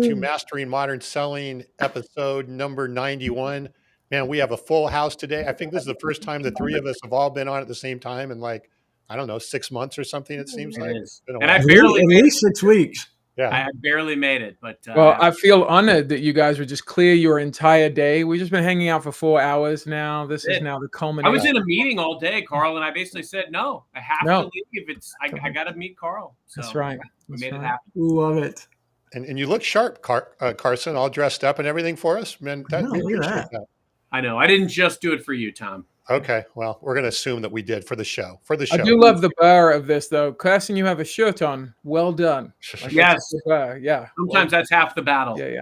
to Mastering Modern Selling, episode number 91. Man, we have a full house today. I think this is the first time the three of us have all been on at the same time in like, I don't know, 6 months or something, it seems like. It's been a And I while. barely At made least it. 6 weeks. Yeah. I barely made it, but Well, I feel honored that you guys would just clear your entire day. We've just been hanging out for 4 hours now. This is now the I culmination. was in a meeting all day, Carl, and I basically said, no, I have to leave. I got to meet Carl. So That's right. We made it happen. Love it. And you look sharp, Carson, all dressed up and everything for us. Man, we appreciate that. I know. I didn't just do it for you, Tom. Okay. Well, we're going to assume that we did for the show. I do love the bar of this, though. Carson, you have a shirt on. Well done. Yes. Yeah. Sometimes that's half the battle. Yeah.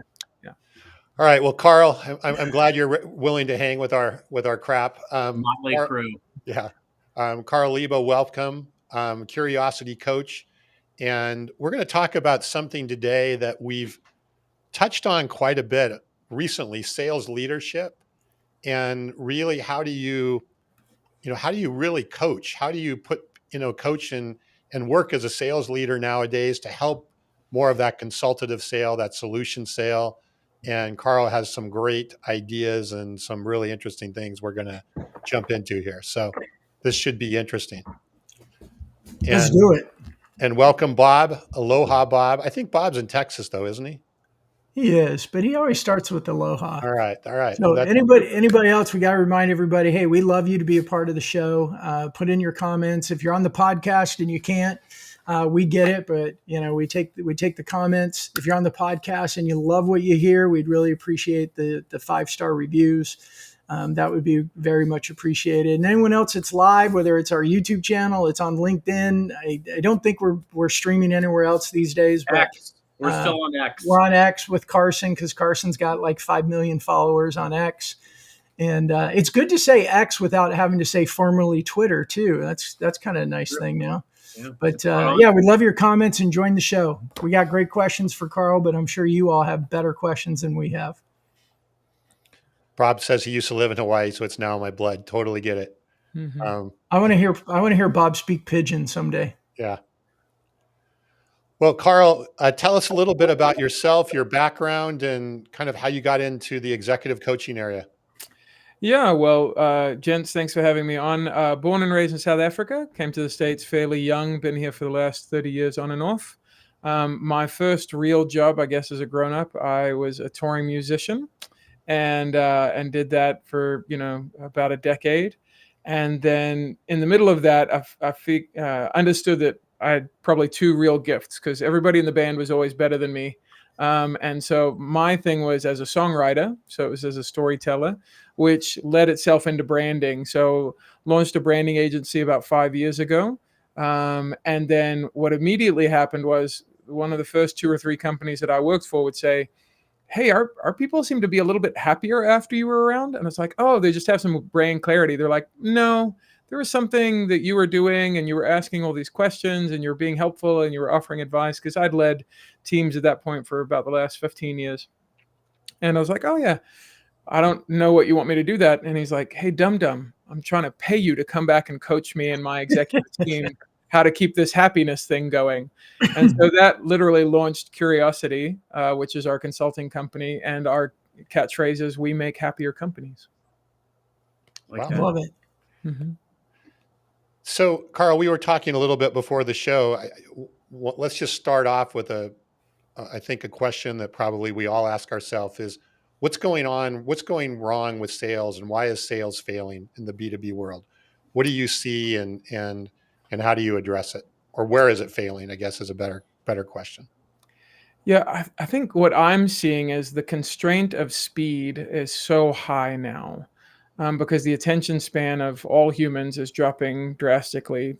All right. Well, Carl, I'm glad you're willing to hang with our crap. Motley crew. Yeah. Carl Lubbe, welcome. Curiosity coach. And we're going to talk about something today that we've touched on quite a bit recently, sales leadership. And really, how do you really coach? How do you coach and work as a sales leader nowadays to help more of that consultative sale, that solution sale? And Carl has some great ideas and some really interesting things we're going to jump into here. So this should be interesting. Let's do it. And welcome, Bob. Aloha, Bob. I think Bob's in Texas, though, isn't he? He is, but he always starts with aloha. All right. So anybody else, we got to remind everybody, hey, we love you to be a part of the show. Put in your comments. If you're on the podcast and you can't, we get it, but we take the comments. If you're on the podcast and you love what you hear, we'd really appreciate the 5-star reviews. That would be very much appreciated. And anyone else that's live, whether it's our YouTube channel, it's on LinkedIn. I don't think we're streaming anywhere else these days, but X. We're still on X. We're on X with Carson because Carson's got like 5 million followers on X. And it's good to say X without having to say formerly Twitter too. That's kind of a nice thing now. Yeah. But we love your comments and join the show. We got great questions for Carl, but I'm sure you all have better questions than we have. Bob says he used to live in Hawaii, so it's now in my blood. Totally get it. Mm-hmm. I want to hear Bob speak pidgin someday. Yeah. Well, Carl, tell us a little bit about yourself, your background, and kind of how you got into the executive coaching area. Yeah, well, gents, thanks for having me on. Born and raised in South Africa, came to the States fairly young, been here for the last 30 years on and off. My first real job, I guess, as a grown-up, I was a touring musician and did that for, about a decade. And then in the middle of that, I understood that I had probably 2 real gifts because everybody in the band was always better than me. And so my thing was as a songwriter. So it was as a storyteller, which led itself into branding. So launched a branding agency about 5 years ago. And then what immediately happened was one of the first 2 or 3 companies that I worked for would say, hey, our people seem to be a little bit happier after you were around. And it's like, oh, they just have some brand clarity. They're like, no, there was something that you were doing and you were asking all these questions and you were being helpful and you were offering advice, because I'd led teams at that point for about the last 15 years. And I was like, oh yeah, I don't know what you want me to do that. And he's like, hey, dum-dum, I'm trying to pay you to come back and coach me and my executive team how to keep this happiness thing going. And so that literally launched Curiosity, which is our consulting company, and our catchphrase is, we make happier companies. Wow. Love it. Mm-hmm. So, Carl, we were talking a little bit before the show. Let's just start off with I think a question that probably we all ask ourselves is, what's going on? What's going wrong with sales, and why is sales failing in the B2B world? What do you see, and how do you address it, or where is it failing? I guess is a better question. Yeah, I think what I'm seeing is the constraint of speed is so high now. Because the attention span of all humans is dropping drastically,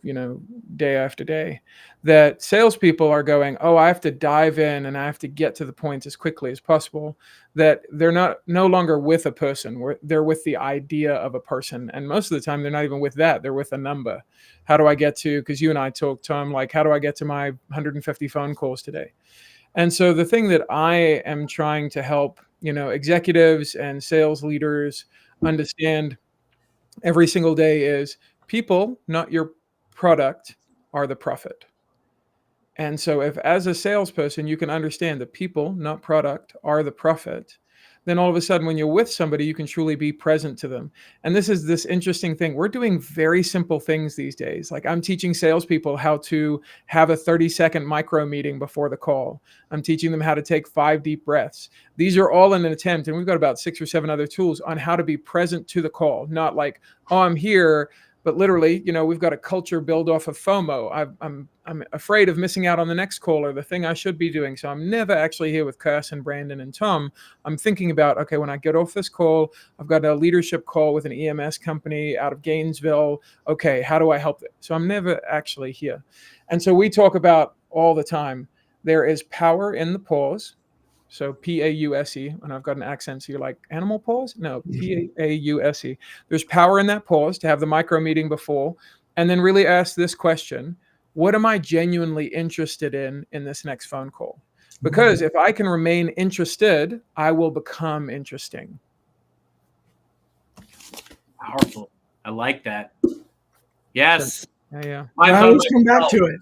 day after day, that salespeople are going, oh, I have to dive in and I have to get to the point as quickly as possible, that they're no longer with a person. They're with the idea of a person. And most of the time, they're not even with that. They're with a number. How do I get to, because you and I talked, Tom, like, how do I get to my 150 phone calls today? And so the thing that I am trying to help, executives and sales leaders understand every single day is people, not your product, are the profit. And so if as a salesperson, you can understand that people, not product, are the profit, then all of a sudden when you're with somebody, you can truly be present to them. And this is this interesting thing. We're doing very simple things these days. Like I'm teaching salespeople how to have a 30-second micro meeting before the call. I'm teaching them how to take 5 deep breaths. These are all in an attempt, and we've got about 6 or 7 other tools on how to be present to the call, not like, oh, I'm here, but literally, we've got a culture build off of FOMO. I'm afraid of missing out on the next call or the thing I should be doing. So I'm never actually here with Carson, Brandon, and Tom. I'm thinking about, okay, when I get off this call, I've got a leadership call with an EMS company out of Gainesville. Okay, how do I help them? So I'm never actually here. And so we talk about all the time, there is power in the pause. So P-A-U-S-E, and I've got an accent, so you're like, animal pause? No, P-A-U-S-E. There's power in that pause to have the micro meeting before, and then really ask this question: what am I genuinely interested in this next phone call? Because if I can remain interested, I will become interesting. Powerful. I like that. Yes. Yeah. I always come back to it.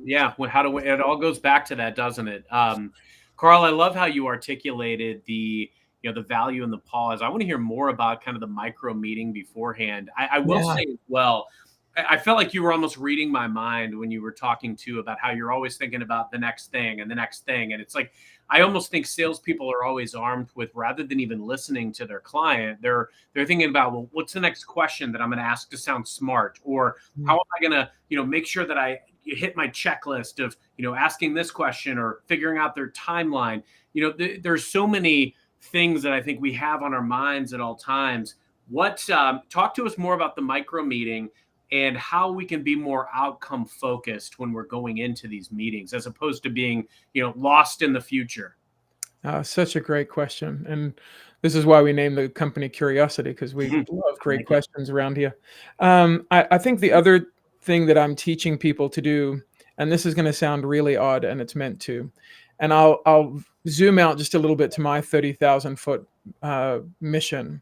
Yeah. It all goes back to that, doesn't it? Carl, I love how you articulated the value in the pause. I want to hear more about kind of the micro meeting beforehand. I will say as well, I felt like you were almost reading my mind when you were talking too about how you're always thinking about the next thing and the next thing. And it's like, I almost think salespeople are always armed with, rather than even listening to their client, they're thinking about, well, what's the next question that I'm going to ask to sound smart? Or how am I going to, make sure that I hit my checklist of, asking this question or figuring out their timeline. There's so many things that I think we have on our minds at all times. Talk to us more about the micro meeting and how we can be more outcome focused when we're going into these meetings, as opposed to being, lost in the future. Such a great question. And this is why we named the company Curiosity, because we love great questions around here. I think the other thing that I'm teaching people to do, and this is going to sound really odd, and it's meant to, and I'll zoom out just a little bit to my 30,000 foot mission.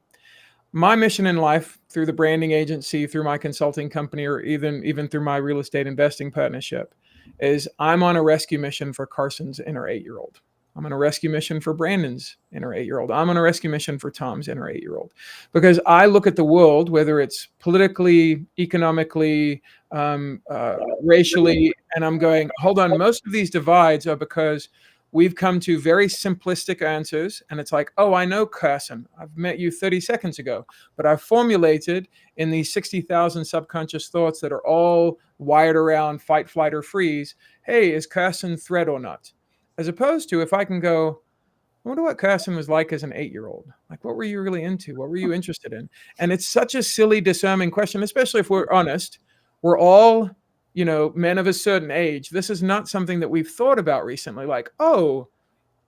My mission in life, through the branding agency, through my consulting company, or even through my real estate investing partnership, is I'm on a rescue mission for Carson's inner 8-year-old. I'm on a rescue mission for Brandon's inner 8-year-old. I'm on a rescue mission for Tom's inner 8-year-old. Because I look at the world, whether it's politically, economically, racially, and I'm going, hold on, most of these divides are because we've come to very simplistic answers. And it's like, oh, I know Carson. I've met you 30 seconds ago. But I've formulated in these 60,000 subconscious thoughts that are all wired around fight, flight, or freeze. Hey, is Carson threat or not? As opposed to if I can go, I wonder what Carson was like as an 8-year-old. Like, what were you really into? What were you interested in? And it's such a silly, disarming question, especially if we're honest. We're all, men of a certain age. This is not something that we've thought about recently. Like, oh,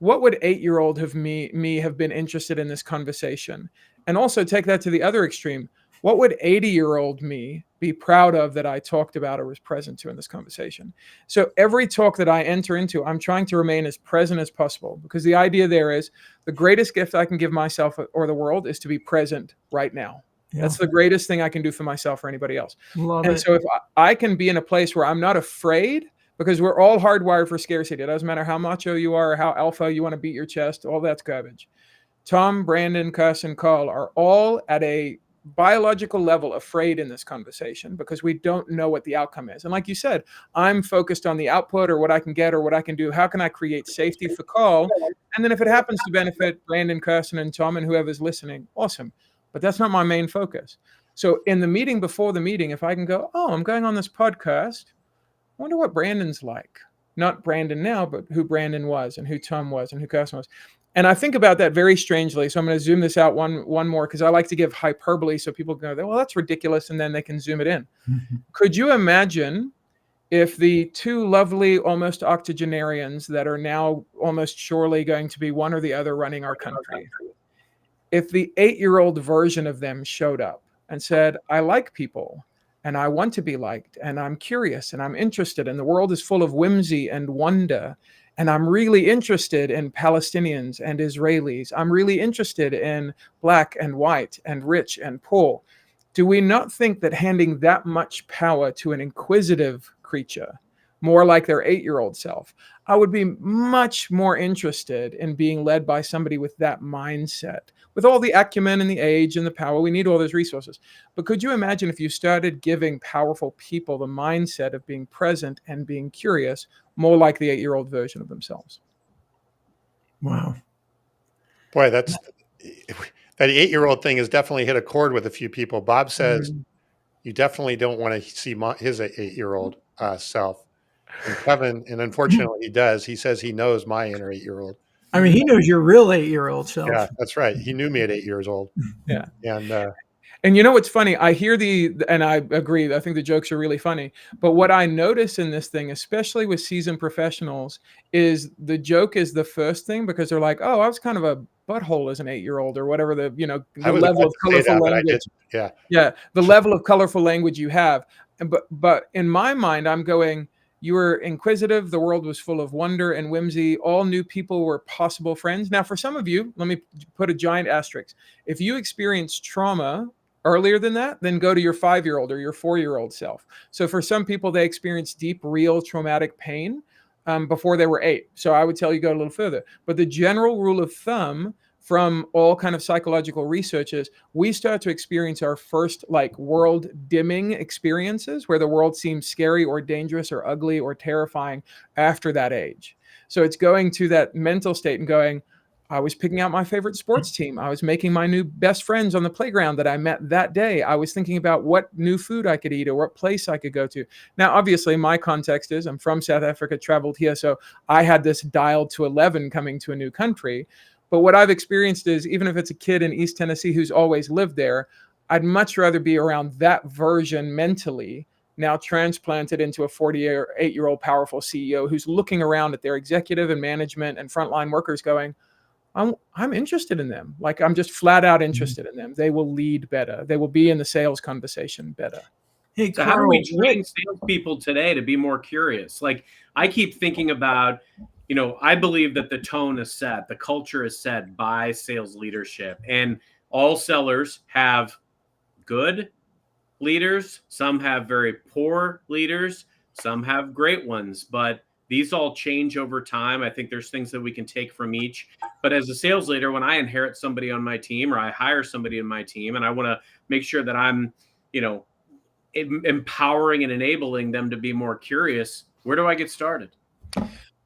what would 8-year-old have me have been interested in this conversation? And also take that to the other extreme. What would 80-year-old me be proud of that I talked about or was present to in this conversation? So every talk that I enter into, I'm trying to remain as present as possible, because the idea there is the greatest gift I can give myself or the world is to be present right now. Yeah. That's the greatest thing I can do for myself or anybody else. So if I can be in a place where I'm not afraid, because we're all hardwired for scarcity. It doesn't matter how macho you are or how alpha you want to beat your chest. All that's garbage. Tom, Brandon, Carson, Carl are all at a biological level afraid in this conversation because we don't know what the outcome is. And like you said, I'm focused on the output or what I can get or what I can do. How can I create safety for Carl? And then if it happens to benefit Brandon, Carson, and Tom and whoever's listening, awesome. But that's not my main focus. So in the meeting before the meeting, if I can go, oh, I'm going on this podcast, I wonder what Brandon's like. Not Brandon now, but who Brandon was and who Tom was and who Carson was. And I think about that very strangely. So I'm going to zoom this out one more, because I like to give hyperbole so people go, well, that's ridiculous, and then they can zoom it in. Mm-hmm. Could you imagine if the two lovely, almost octogenarians that are now almost surely going to be one or the other running our country, if the 8-year-old version of them showed up and said, I like people, and I want to be liked, and I'm curious, and I'm interested, and the world is full of whimsy and wonder, and I'm really interested in Palestinians and Israelis. I'm really interested in black and white and rich and poor. Do we not think that handing that much power to an inquisitive creature more like their 8-year-old self. I would be much more interested in being led by somebody with that mindset, with all the acumen and the age and the power. We need all those resources. But could you imagine if you started giving powerful people the mindset of being present and being curious, more like the 8-year-old version of themselves? Wow. Boy, that 8-year-old thing has definitely hit a chord with a few people. Bob says you definitely don't want to see his 8-year-old self. And Kevin, and unfortunately he does, he says he knows my inner 8-year-old. I mean, he knows your real 8-year-old self. Yeah, that's right. He knew me at 8 years old. Yeah. And you know what's funny? I hear and I agree, I think the jokes are really funny. But what I notice in this thing, especially with seasoned professionals, is the joke is the first thing, because they're like, oh, I was kind of a butthole as an 8-year-old, or whatever the level of colorful language. Yeah, the level of colorful language you have. But in my mind, I'm going, you were inquisitive. The world was full of wonder and whimsy. All new people were possible friends. Now, for some of you, let me put a giant asterisk. If you experienced trauma earlier than that, then go to your 5-year-old or your 4-year-old self. So for some people, they experience deep, real traumatic pain before they were 8. So I would tell you go a little further. But the general rule of thumb from all kind of psychological research is we start to experience our first world dimming experiences where the world seems scary or dangerous or ugly or terrifying after that age. So it's going to that mental state and going, I was picking out my favorite sports team. I was making my new best friends on the playground that I met that day. I was thinking about what new food I could eat or what place I could go to. Now, obviously, my context is I'm from South Africa, traveled here. So I had this dialed to 11 coming to a new country. But what I've experienced is, even if it's a kid in East Tennessee who's always lived there, I'd much rather be around that version mentally, now transplanted into a 48-year-old powerful CEO who's looking around at their executive and management and frontline workers going, I'm interested in them. I'm just flat out interested in them. They will lead better. They will be in the sales conversation better. Hey, so Carl, how do we train salespeople today to be more curious? I keep thinking about, I believe that the tone is set, the culture is set by sales leadership, and all sellers have good leaders. Some have very poor leaders. Some have great ones, but these all change over time. I think there's things that we can take from each. But as a sales leader, when I inherit somebody on my team or I hire somebody in my team and I want to make sure that I'm, empowering and enabling them to be more curious, where do I get started?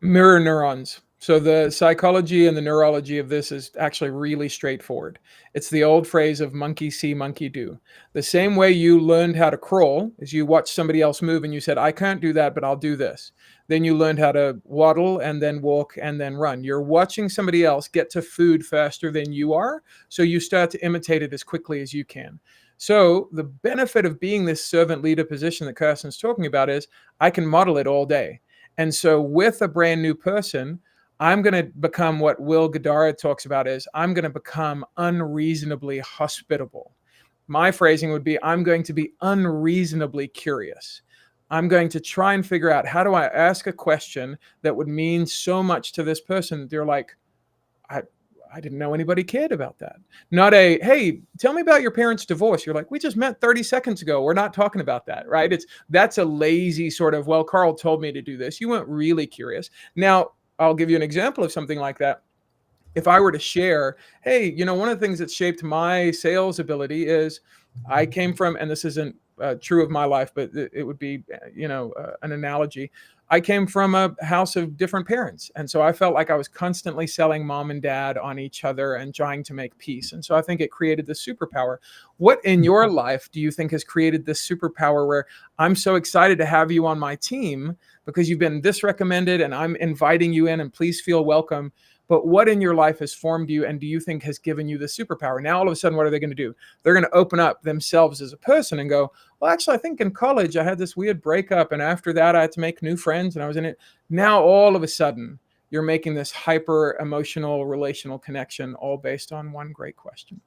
Mirror neurons. So the psychology and the neurology of this is actually really straightforward. It's the old phrase of monkey see, monkey do. The same way you learned how to crawl is you watched somebody else move and you said, I can't do that, but I'll do this. Then you learned how to waddle and then walk and then run. You're watching somebody else get to food faster than you are, so you start to imitate it as quickly as you can. So the benefit of being this servant leader position that Kirsten's talking about is I can model it all day. And so with a brand new person, I'm going to become what Will Gadara talks about is I'm going to become unreasonably hospitable. My phrasing would be I'm going to be unreasonably curious. I'm going to try and figure out how do I ask a question that would mean so much to this person. They're like, I didn't know anybody cared about that. Not a, hey, tell me about your parents' divorce. You're like, we just met 30 seconds ago. We're not talking about that, right? That's a lazy sort of, well, Carl told me to do this. You weren't really curious. Now, I'll give you an example of something like that. If I were to share, hey, one of the things that shaped my sales ability is I came from, and this isn't true of my life, but it would be, an analogy. I came from a house of different parents. And so I felt like I was constantly selling mom and dad on each other and trying to make peace. And so I think it created this superpower. What in your life do you think has created this superpower where I'm so excited to have you on my team because you've been this recommended and I'm inviting you in and please feel welcome? But what in your life has formed you and do you think has given you the superpower? Now, all of a sudden, what are they going to do? They're going to open up themselves as a person and go, well, actually, I think in college, I had this weird breakup. And after that, I had to make new friends and I was in it. Now, all of a sudden, you're making this hyper emotional relational connection all based on one great question.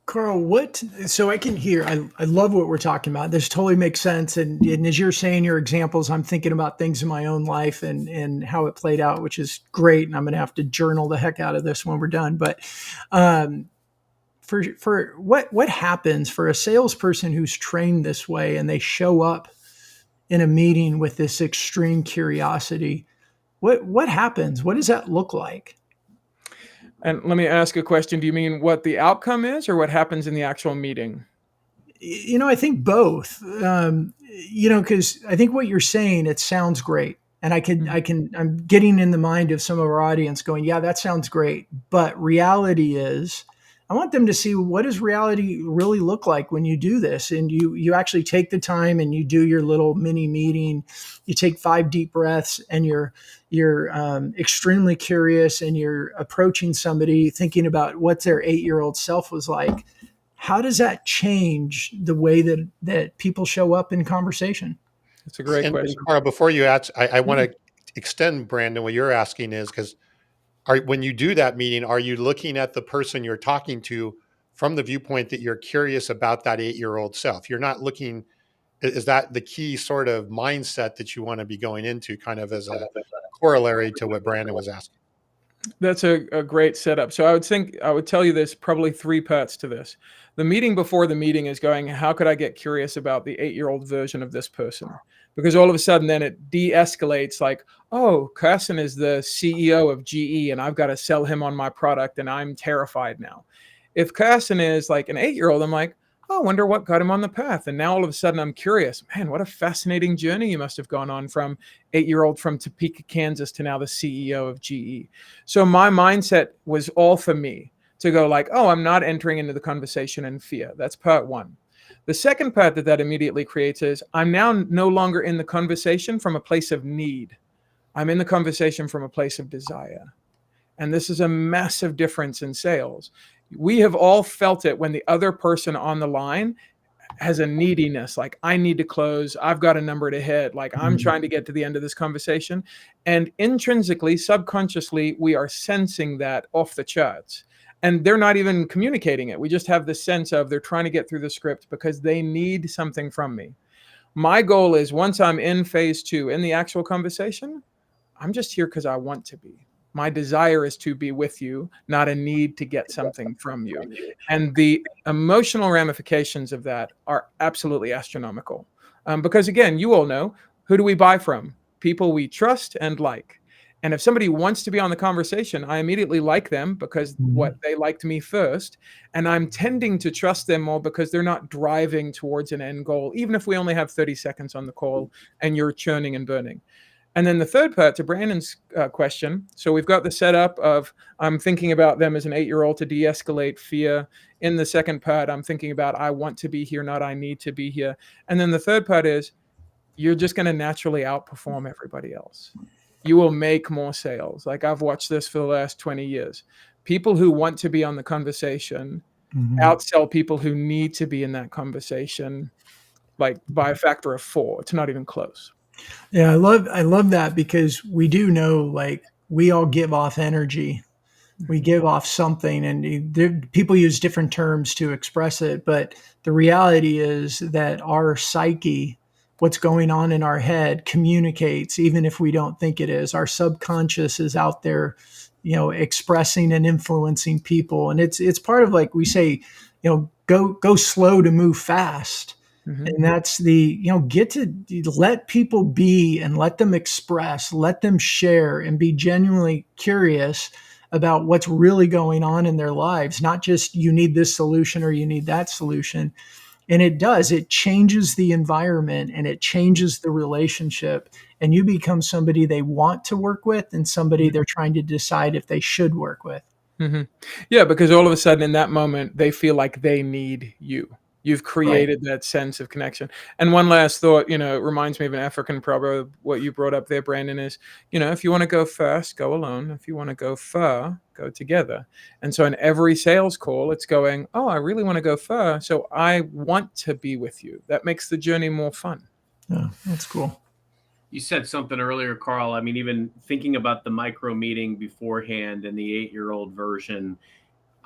Carl, so I can hear, I love what we're talking about. This totally makes sense. And as you're saying your examples, I'm thinking about things in my own life and how it played out, which is great. And I'm going to have to journal the heck out of this when we're done. But for what happens for a salesperson who's trained this way and they show up in a meeting with this extreme curiosity, what happens? What does that look like? And let me ask a question. Do you mean what the outcome is or what happens in the actual meeting? I think both. Because I think what you're saying, it sounds great. And I'm getting in the mind of some of our audience going, yeah, that sounds great. But reality is, I want them to see, what does reality really look like when you do this? And you actually take the time and you do your little mini meeting. You take 5 deep breaths and you're extremely curious, and you're approaching somebody thinking about what their 8-year-old self was like. How does that change the way that people show up in conversation? That's a great question. And Carl, before you ask, I want to extend, Brandon, what you're asking is, because when you do that meeting, are you looking at the person you're talking to from the viewpoint that you're curious about that 8-year-old self? You're not looking, is that the key sort of mindset that you want to be going into, kind of as a corollary to what Brandon was asking? That's a great setup. So I would tell you there's probably 3 parts to this. The meeting before the meeting is going, how could I get curious about the 8-year-old version of this person? Because all of a sudden then it de-escalates like, oh, Carson is the CEO of GE and I've got to sell him on my product and I'm terrified now. If Carson is like an 8-year-old, I'm like, oh, I wonder what got him on the path. And now all of a sudden I'm curious, man, what a fascinating journey you must have gone on from 8-year-old from Topeka, Kansas to now the CEO of GE. So my mindset was all for me to go like, oh, I'm not entering into the conversation in fear. That's part 1. The second part that immediately creates is I'm now no longer in the conversation from a place of need. I'm in the conversation from a place of desire. And this is a massive difference in sales. We have all felt it when the other person on the line has a neediness, like I need to close, I've got a number to hit, like I'm trying to get to the end of this conversation. And intrinsically, subconsciously, we are sensing that off the charts. And they're not even communicating it. We just have this sense of they're trying to get through the script because they need something from me. My goal is once I'm in phase 2, in the actual conversation, I'm just here because I want to be. My desire is to be with you, not a need to get something from you. And the emotional ramifications of that are absolutely astronomical. Because again, you all know, who do we buy from? People we trust and like. And if somebody wants to be on the conversation, I immediately like them because what they liked me first. And I'm tending to trust them more because they're not driving towards an end goal, even if we only have 30 seconds on the call and you're churning and burning. And then the third part to Brandon's question. So we've got the setup of I'm thinking about them as an 8-year-old to de-escalate fear. In the second part, I'm thinking about I want to be here, not I need to be here. And then the third part is you're just going to naturally outperform everybody else. You will make more sales. Like I've watched this for the last 20 years. People who want to be on the conversation outsell people who need to be in that conversation, like by a factor of 4. It's not even close. Yeah, I love that, because we do know, like, we all give off energy. We give off something, and people use different terms to express it. But the reality is that our psyche, what's going on in our head, communicates, even if we don't think it is. Our subconscious is out there, expressing and influencing people. And it's part of, like we say, go slow to move fast. And that's get to let people be and let them express, let them share, and be genuinely curious about what's really going on in their lives, not just you need this solution or you need that solution. And it changes the environment and it changes the relationship, and you become somebody they want to work with and somebody they're trying to decide if they should work with. Yeah, because all of a sudden in that moment, they feel like they need you. You've created that sense of connection. And one last thought, it reminds me of an African proverb. What you brought up there, Brandon, is, if you want to go fast, go alone. If you want to go far, go together. And so in every sales call, it's going, oh, I really want to go far. So I want to be with you. That makes the journey more fun. Yeah, that's cool. You said something earlier, Carl. I mean, even thinking about the micro meeting beforehand and the 8-year-old version,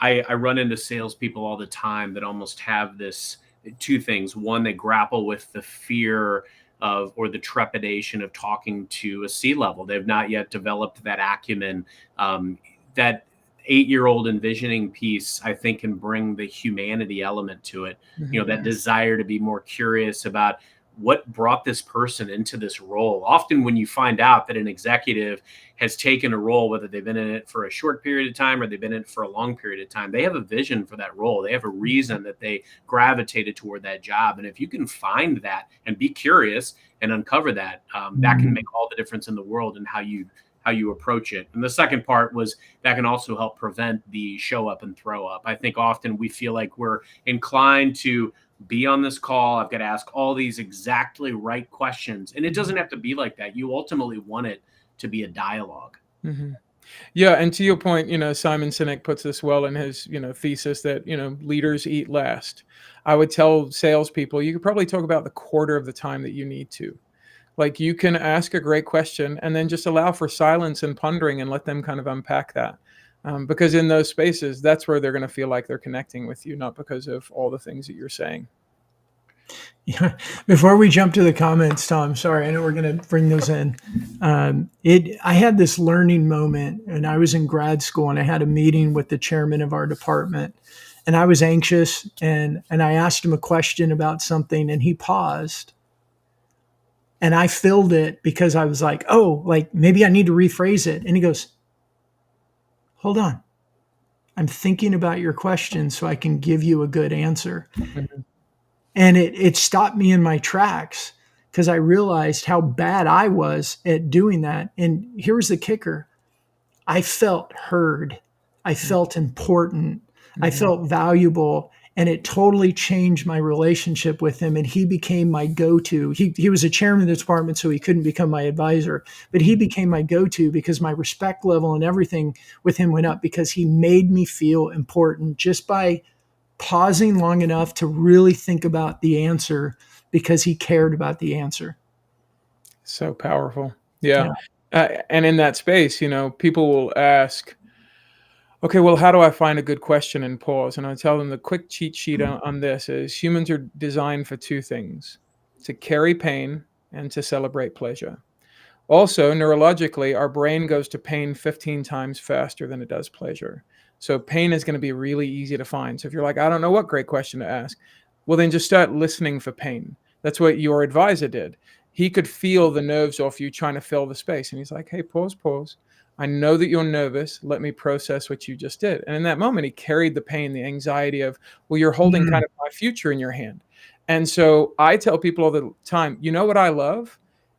I run into salespeople all the time that almost have this 2 things. One, they grapple with the fear of, or the trepidation of talking to a C-level. They've not yet developed that acumen. That 8-year-old envisioning piece, I think, can bring the humanity element to it. That desire to be more curious about what brought this person into this role. Often when you find out that an executive has taken a role, whether they've been in it for a short period of time or they've been in it for a long period of time, they have a vision for that role. They have a reason that they gravitated toward that job. And if you can find that and be curious and uncover that, that can make all the difference in the world in how you approach it. And the second part was that can also help prevent the show up and throw up. I think often we feel like we're inclined to be on this call. I've got to ask all these exactly right questions. And it doesn't have to be like that. You ultimately want it to be a dialogue. Mm-hmm. Yeah. And to your point, Simon Sinek puts this well in his, thesis that, leaders eat last. I would tell salespeople, you could probably talk about the quarter of the time that you need to. Like, you can ask a great question and then just allow for silence and pondering and let them kind of unpack that. Because in those spaces, that's where they're going to feel like they're connecting with you, not because of all the things that you're saying. Yeah. Before we jump to the comments, Tom, sorry, I know we're going to bring those in. I had this learning moment, and I was in grad school, and I had a meeting with the chairman of our department, and I was anxious, and I asked him a question about something, and he paused. And I filled it because I was like, oh, like maybe I need to rephrase it. And he goes, hold on. I'm thinking about your question so I can give you a good answer. Mm-hmm. And it stopped me in my tracks because I realized how bad I was at doing that. And here's the kicker. I felt heard. I felt important. Mm-hmm. I felt valuable. And it totally changed my relationship with him. And he became my go-to. He was a chairman of the department, so he couldn't become my advisor. But he became my go-to because my respect level and everything with him went up because he made me feel important just by pausing long enough to really think about the answer because he cared about the answer. So powerful. Yeah. And in that space, people will ask, okay, well, how do I find a good question and pause? And I tell them the quick cheat sheet on this is humans are designed for two things: to carry pain and to celebrate pleasure. Also, neurologically, our brain goes to pain 15 times faster than it does pleasure. So pain is going to be really easy to find. So if you're like, I don't know what great question to ask, well, then just start listening for pain. That's what your advisor did. He could feel the nerves off you trying to fill the space. And he's like, hey, pause. I know that you're nervous. Let me process what you just did. And in that moment, he carried the pain, the anxiety of, well, you're holding kind of my future in your hand. And so I tell people all the time, what I love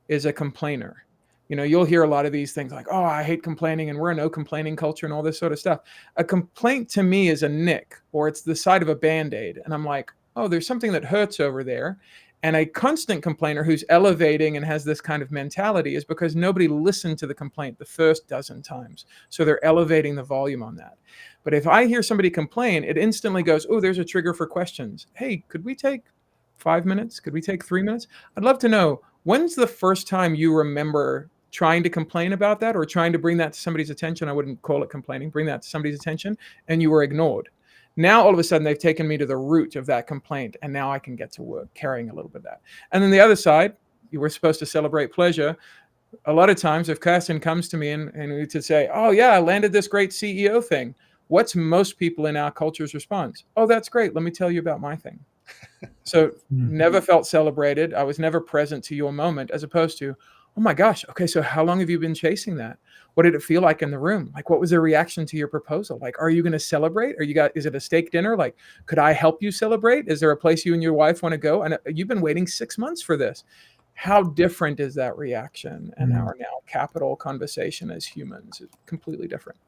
is a complainer. You'll hear a lot of these things like, oh, I hate complaining and we're a no complaining culture and all this sort of stuff. A complaint to me is a nick, or it's the side of a Band-Aid. And I'm like, oh, there's something that hurts over there. And a constant complainer who's elevating and has this kind of mentality is because nobody listened to the complaint the first dozen times. So they're elevating the volume on that. But if I hear somebody complain, it instantly goes, oh, there's a trigger for questions. Hey, could we take 5 minutes? Could we take 3 minutes? I'd love to know, when's the first time you remember trying to complain about that or trying to bring that to somebody's attention? I wouldn't call it complaining, bring that to somebody's attention, and you were ignored. Now, all of a sudden, they've taken me to the root of that complaint, and now I can get to work carrying a little bit of that. And then the other side, you were supposed to celebrate pleasure. A lot of times, if Kirsten comes to me and we to say, oh, yeah, I landed this great CEO thing, what's most people in our culture's response? Oh, that's great. Let me tell you about my thing. So never felt celebrated. I was never present to your moment, as opposed to, oh my gosh, okay, so how long have you been chasing that? What did it feel like in the room? Like, what was the reaction to your proposal? Like, are you going to celebrate? Is it a steak dinner? Like, could I help you celebrate? Is there a place you and your wife want to go? And you've been waiting 6 months for this. How different is that reaction? And our now capital conversation as humans is completely different.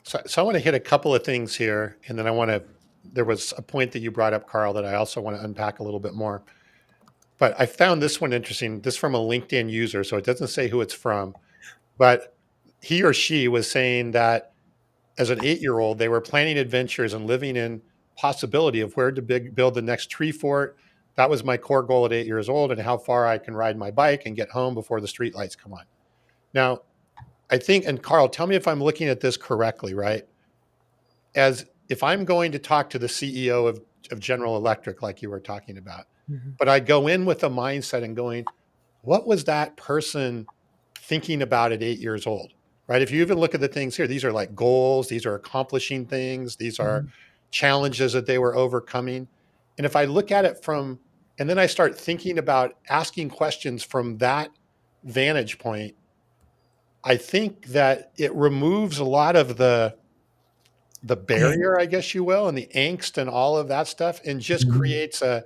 So I want to hit a couple of things here. And then there was a point that you brought up, Carl, that I also want to unpack a little bit more. But I found this one interesting. This from a LinkedIn user, so it doesn't say who it's from. But he or she was saying that as an 8-year-old, they were planning adventures and living in possibility of where to build the next tree fort. That was my core goal at 8 years old, and how far I can ride my bike and get home before the street lights come on. Now, I think, and Carl, tell me if I'm looking at this correctly, right? As if I'm going to talk to the CEO of General Electric, like you were talking about, but I go in with a mindset and going, what was that person thinking about at 8 years old, right? If you even look at the things here, these are like goals, these are accomplishing things, these are challenges that they were overcoming. And if I look at it from And then I start thinking about asking questions from that vantage point. I think that it removes a lot of the barrier, I guess you will, and the angst and all of that stuff, and just creates a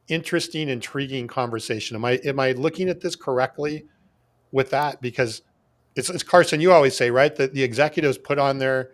interesting, intriguing conversation. Am I looking at this correctly with that? Because it's Carson, you always say, right, that the executives put on their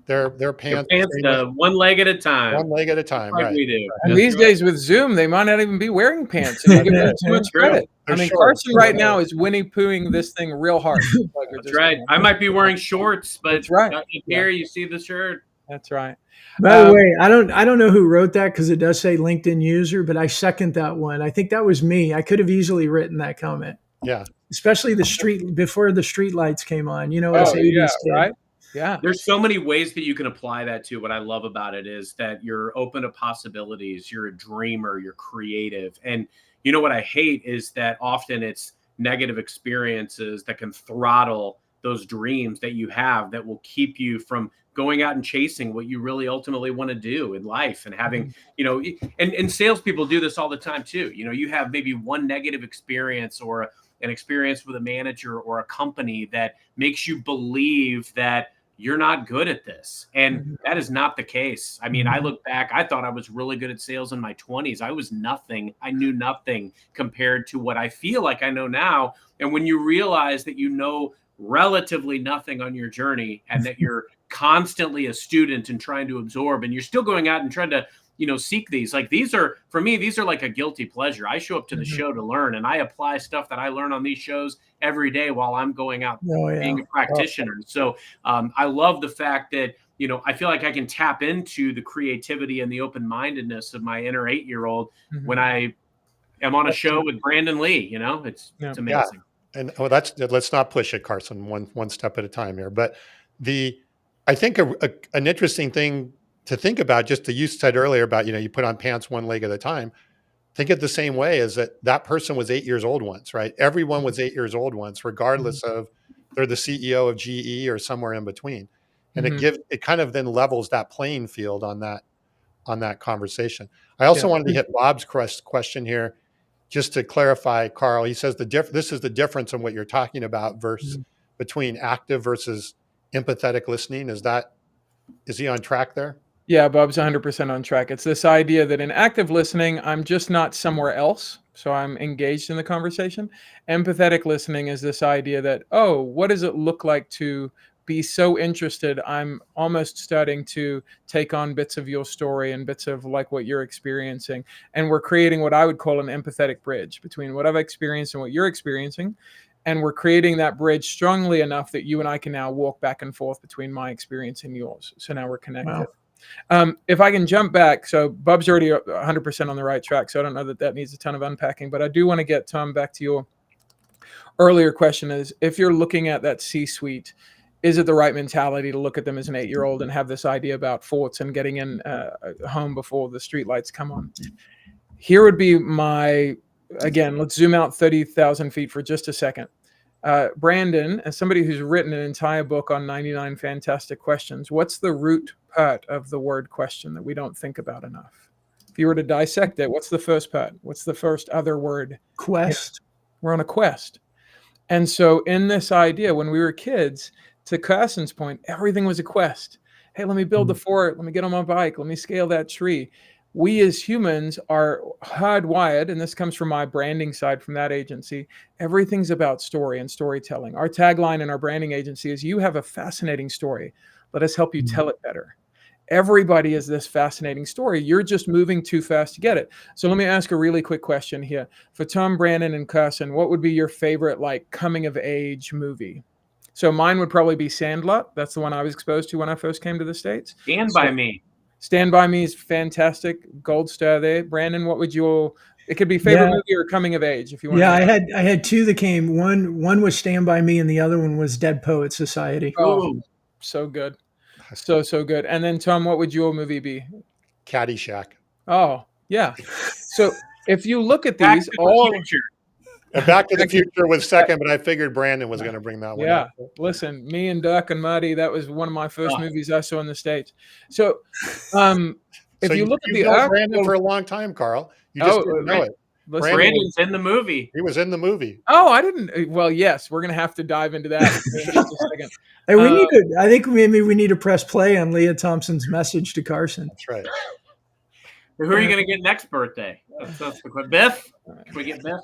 pants the same way, one leg at a time. one leg at a time, Like right? we do. And That's these right. days with Zoom, they might not even be wearing pants, and you give them too much True. credit. They're I mean, short. Carson right now is Winnie Poohing this thing real hard. Like That's right. I might be wearing shorts, but That's right. here you see the shirt. That's right. By the way, I don't know who wrote that because it does say LinkedIn user, but I second that one. I think that was me. I could have easily written that comment. Yeah. Especially before the street lights came on. You know, Oh, as 80s yeah, kid. right? Yeah. There's so many ways that you can apply that to. What I love about it is that you're open to possibilities. You're a dreamer. You're creative. And you know what I hate is that often it's negative experiences that can throttle those dreams that you have that will keep you from going out and chasing what you really ultimately want to do in life and having, and salespeople do this all the time too. You have maybe one negative experience or an experience with a manager or a company that makes you believe that you're not good at this. And that is not the case. I mean, I look back, I thought I was really good at sales in my 20s. I was nothing. I knew nothing compared to what I feel like I know now. And when you realize that you know relatively nothing on your journey and that you're constantly a student and trying to absorb, and you're still going out and trying to seek these. Like these are, for me, these are like a guilty pleasure. I show up to the show to learn, and I apply stuff that I learn on these shows every day while I'm going out being a practitioner. So I love the fact that, I feel like I can tap into the creativity and the open-mindedness of my inner 8-year-old when I am on a show with Brandon Lee. It's amazing. Yeah. And let's not push it, Carson, one step at a time here. But I think an interesting thing to think about, just that you said earlier about, you put on pants one leg at a time. Think it the same way, is that person was 8 years old once, right? Everyone was 8 years old once, regardless of they're the CEO of GE or somewhere in between. And it kind of then levels that playing field on that conversation. I also wanted to hit Bob's question here, just to clarify, Carl. He says this is the difference in what you're talking about between active versus empathetic listening. Is he on track there? Yeah, Bob's 100% on track. It's this idea that in active listening, I'm just not somewhere else. So I'm engaged in the conversation. Empathetic listening is this idea that, oh, what does it look like to be so interested? I'm almost starting to take on bits of your story and bits of like what you're experiencing. And we're creating what I would call an empathetic bridge between what I've experienced and what you're experiencing. And we're creating that bridge strongly enough that you and I can now walk back and forth between my experience and yours. So now we're connected. Wow. If I can jump back, so Bub's already 100% on the right track, so I don't know that needs a ton of unpacking, but I do want to get, Tom, back to your earlier question is, if you're looking at that C-suite, is it the right mentality to look at them as an 8-year-old and have this idea about forts and getting in home before the streetlights come on? Here would be again, let's zoom out 30,000 feet for just a second. Brandon, as somebody who's written an entire book on 99 fantastic questions, what's the root part of the word question that we don't think about enough? If you were to dissect it, what's the first part? What's the first other word? Quest. We're on a quest. And so in this idea, when we were kids, to Carson's point, everything was a quest. Hey, let me build the fort. Let me get on my bike. Let me scale that tree. We as humans are hardwired, and this comes from my branding side from that agency. Everything's about story and storytelling. Our tagline in our branding agency is, you have a fascinating story. Let us help you tell it better. Everybody is this fascinating story. You're just moving too fast to get it. So let me ask a really quick question here. For Tom, Brandon, and Carson, what would be your favorite coming of age movie? So mine would probably be Sandlot. That's the one I was exposed to when I first came to the States. Stand by Me. Stand by Me is fantastic. Gold star there. Brandon, what would it could be favorite movie or coming of age if you want. Yeah, I had two that came. One was Stand by Me and the other one was Dead Poet Society. Oh, so good. So good. And then Tom, what would your movie be? Caddyshack. Oh, yeah. So if you look at Back these to the all Future. Back to the Future was second, but I figured Brandon was going to bring that one up. Listen, me and Doc and Marty, that was one of my first movies I saw in the States. So if So you look at you've the known Ark, Brandon for a long time, Carl. You just didn't know it. listen, Brandon's in the movie. He was in the movie. oh, I didn't. Well, yes, we're gonna have to dive into that in just a second. Hey, we need to. I think maybe we need to press play on Leah Thompson's message to Carson. That's right. Who are you going to get next birthday? That's the question. Biff? Can we get Biff?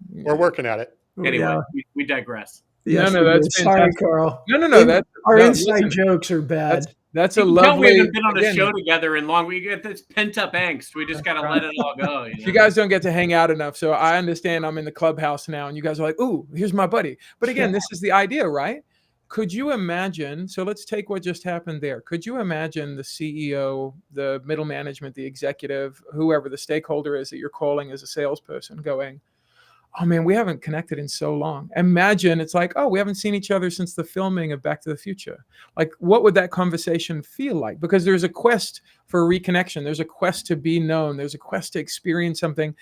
We're working at it. Anyway, Yeah. we digress. Yes, No, we that's do. Sorry, fantastic. Carl. No. Our No, inside listen, jokes are bad. That's You a can tell we lovely. haven't been on a again, show together in long. We get this pent up angst. We just got to let it all go. You guys don't get to hang out enough, so I understand. I'm in the clubhouse now, and you guys are like, "Ooh, here's my buddy." But again, this is the idea, right? Could you imagine? So let's take what just happened there. Could you imagine the CEO, the middle management, the executive, whoever the stakeholder is that you're calling as a salesperson, going, "Oh man, we haven't connected in so long." Imagine it's like, "Oh, we haven't seen each other since the filming of Back to the Future." Like, what would that conversation feel like? Because there's a quest for reconnection. There's a quest to be known. There's a quest to experience something.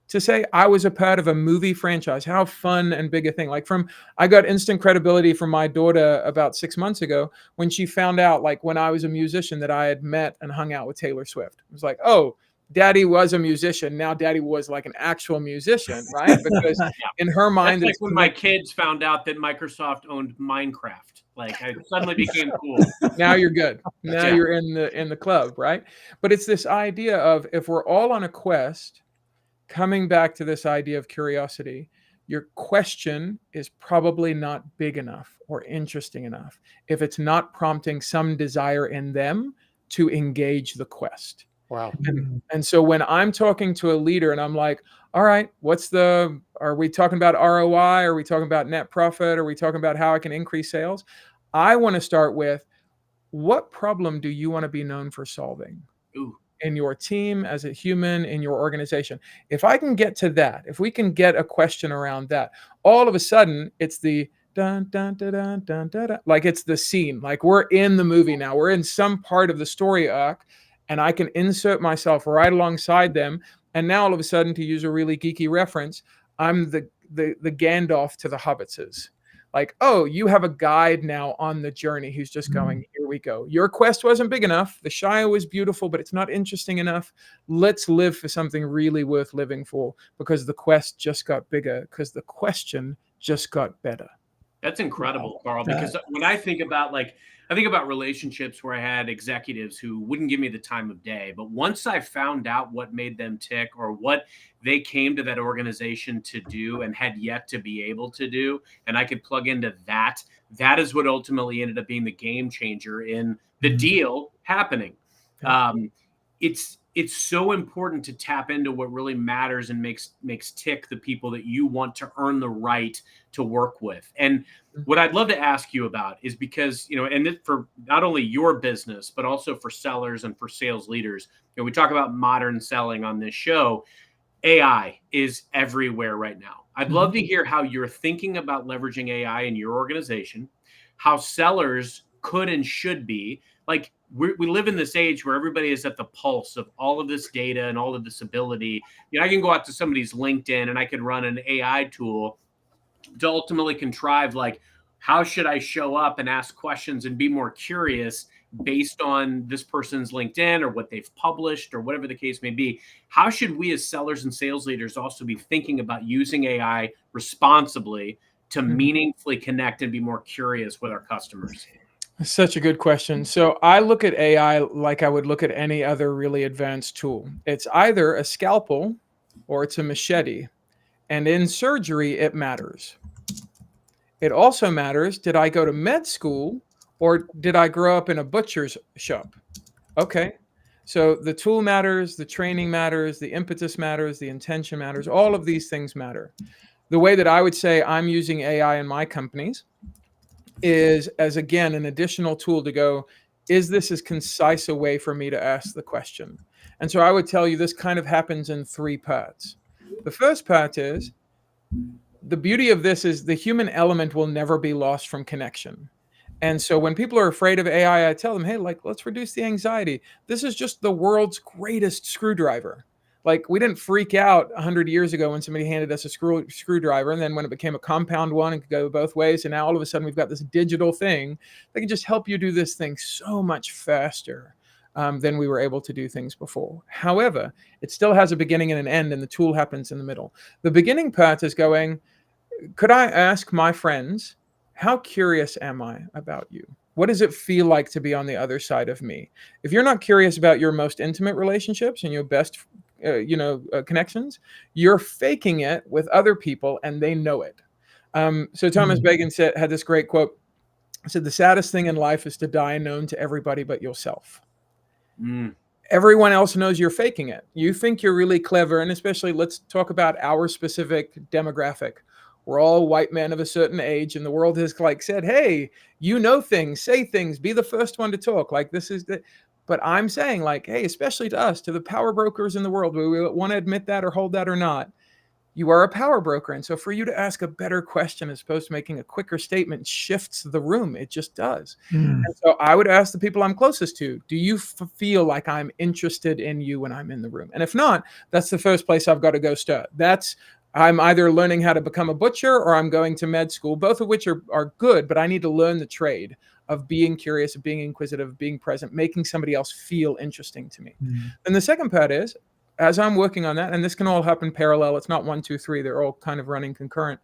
To say I was a part of a movie franchise, how fun and big a thing. Like I got instant credibility from my daughter about 6 months ago when she found out, like when I was a musician, that I had met and hung out with Taylor Swift. It was like, oh, Daddy was a musician. Now Daddy was like an actual musician, right? Because in her mind, that's like when my kids found out that Microsoft owned Minecraft. Like I suddenly became cool. Now you're good. Now you're in the club, right? But it's this idea of, if we're all on a quest, coming back to this idea of curiosity, your question is probably not big enough or interesting enough if it's not prompting some desire in them to engage the quest. Wow. And so when I'm talking to a leader and I'm like, all right, are we talking about ROI? Are we talking about net profit? Are we talking about how I can increase sales? I want to start with, what problem do you want to be known for solving? Ooh. In your team, as a human, in your organization? If I can get to that, if we can get a question around that, all of a sudden it's the dun, dun, dun, dun, dun, dun, dun, like it's the scene, like we're in the movie now, we're in some part of the story arc, and I can insert myself right alongside them. And now all of a sudden, to use a really geeky reference, I'm the Gandalf to the hobbitses. Like, oh, you have a guide now on the journey who's just going, here we go. Your quest wasn't big enough. The Shire was beautiful, but it's not interesting enough. Let's live for something really worth living for, because the quest just got bigger, because the question just got better. That's incredible, Carl, because when I think about relationships where I had executives who wouldn't give me the time of day, but once I found out what made them tick or what they came to that organization to do and had yet to be able to do, and I could plug into that, that is what ultimately ended up being the game changer in the deal happening. It's so important to tap into what really matters and makes tick the people that you want to earn the right to work with. And what I'd love to ask you about is, because, and for not only your business, but also for sellers and for sales leaders, we talk about modern selling on this show. AI is everywhere right now. I'd love to hear how you're thinking about leveraging AI in your organization, how sellers could and should be. Like, we live in this age where everybody is at the pulse of all of this data and all of this ability. I can go out to somebody's LinkedIn and I can run an AI tool to ultimately contrive, like, how should I show up and ask questions and be more curious based on this person's LinkedIn or what they've published or whatever the case may be. How should we as sellers and sales leaders also be thinking about using AI responsibly to meaningfully connect and be more curious with our customers? Such a good question. So I look at AI like I would look at any other really advanced tool. It's either a scalpel or it's a machete. And in surgery, it matters. It also matters, did I go to med school or did I grow up in a butcher's shop? Okay. So the tool matters, the training matters, the impetus matters, the intention matters. All of these things matter. The way that I would say I'm using AI in my companies is as, again, an additional tool to go, is this as concise a way for me to ask the question? And so I would tell you this kind of happens in 3 parts. The first part is, the beauty of this is the human element will never be lost from connection. And so when people are afraid of AI, I tell them, hey, like, let's reduce the anxiety. This is just the world's greatest screwdriver. Like, we didn't freak out 100 years ago when somebody handed us a screwdriver. And then when it became a compound one, it could go both ways. And now all of a sudden we've got this digital thing that can just help you do this thing so much faster. than we were able to do things before. However, it still has a beginning and an end, and the tool happens in the middle. The beginning part is going, could I ask my friends, how curious am I about you? What does it feel like to be on the other side of me? If you're not curious about your most intimate relationships and your best, connections, you're faking it with other people, and they know it. So Thomas Bacon had this great quote. He said, "The saddest thing in life is to die known to everybody but yourself." Mm. Everyone else knows you're faking it. You think you're really clever, and especially let's talk about our specific demographic. We're all white men of a certain age, and the world has like said, "Hey, you know things, say things, be the first one to talk." Like this is the, but I'm saying like, hey, especially to us, to the power brokers in the world, whether we want to admit that or hold that or not, you are a power broker. And so for you to ask a better question as opposed to making a quicker statement shifts the room. It just does. And so I would ask the people I'm closest to, do you feel like I'm interested in you when I'm in the room? And if not, that's the first place I've got to go start. I'm either learning how to become a butcher or I'm going to med school, both of which are good, but I need to learn the trade of being curious, of being inquisitive, of being present, making somebody else feel interesting to me. And the second part is, as I'm working on that, and this can all happen parallel, it's not 1, 2, 3, they're all kind of running concurrent.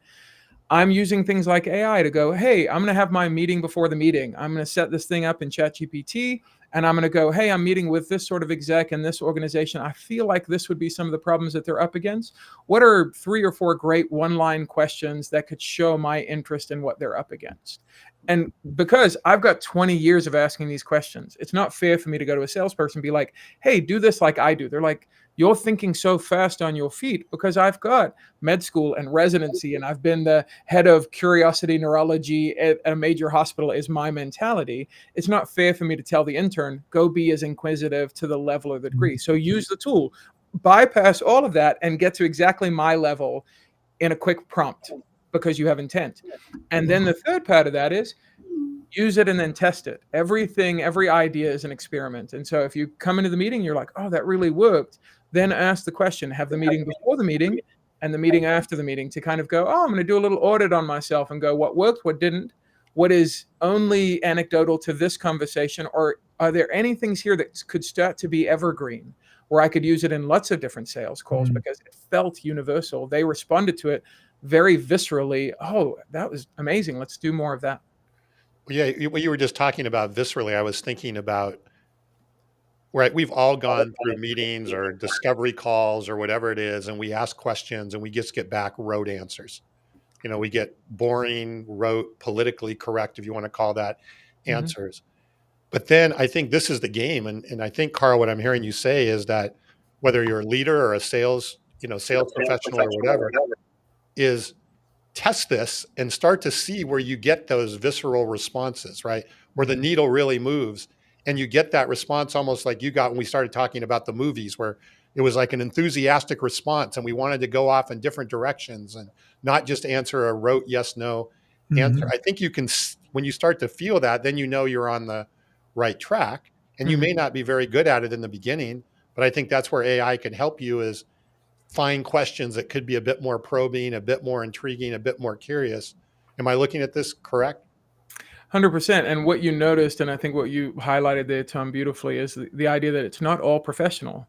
I'm using things like AI to go, hey, I'm going to have my meeting before the meeting. I'm going to set this thing up in ChatGPT, and I'm going to go, hey, I'm meeting with this sort of exec in this organization. I feel like this would be some of the problems that they're up against. What are 3 or 4 great one-line questions that could show my interest in what they're up against? And because I've got 20 years of asking these questions, it's not fair for me to go to a salesperson and be like, hey, do this like I do. They're like, you're thinking so fast on your feet because I've got med school and residency, and I've been the head of curiosity neurology at a major hospital is my mentality. It's not fair for me to tell the intern, go be as inquisitive to the level or the degree. So use the tool, bypass all of that, and get to exactly my level in a quick prompt because you have intent. And then the third part of that is use it and then test it. Every idea is an experiment. And so if you come into the meeting, you're like, oh, that really worked. Then ask the question, have the meeting before the meeting and the meeting after the meeting to kind of go, oh, I'm going to do a little audit on myself and go, what worked, what didn't, what is only anecdotal to this conversation, or are there any things here that could start to be evergreen where I could use it in lots of different sales calls because it felt universal. They responded to it very viscerally. Oh, that was amazing. Let's do more of that. Yeah, what you were just talking about viscerally, I was thinking about, right, we've all gone through meetings or discovery calls or whatever it is, and we ask questions and we just get back rote answers. We get boring, rote, politically correct, if you want to call that, answers. But then I think this is the game. And I think, Carl, what I'm hearing you say is that whether you're a leader or a sales professional or whatever, is test this and start to see where you get those visceral responses, right? Where the needle really moves and you get that response almost like you got when we started talking about the movies, where it was like an enthusiastic response and we wanted to go off in different directions and not just answer a rote yes, no answer. I think you can, when you start to feel that, then you're on the right track, and you may not be very good at it in the beginning, but I think that's where AI can help you, is find questions that could be a bit more probing, a bit more intriguing, a bit more curious. Am I looking at this correct? 100%. And what you noticed, and I think what you highlighted there, Tom, beautifully, is the idea that it's not all professional.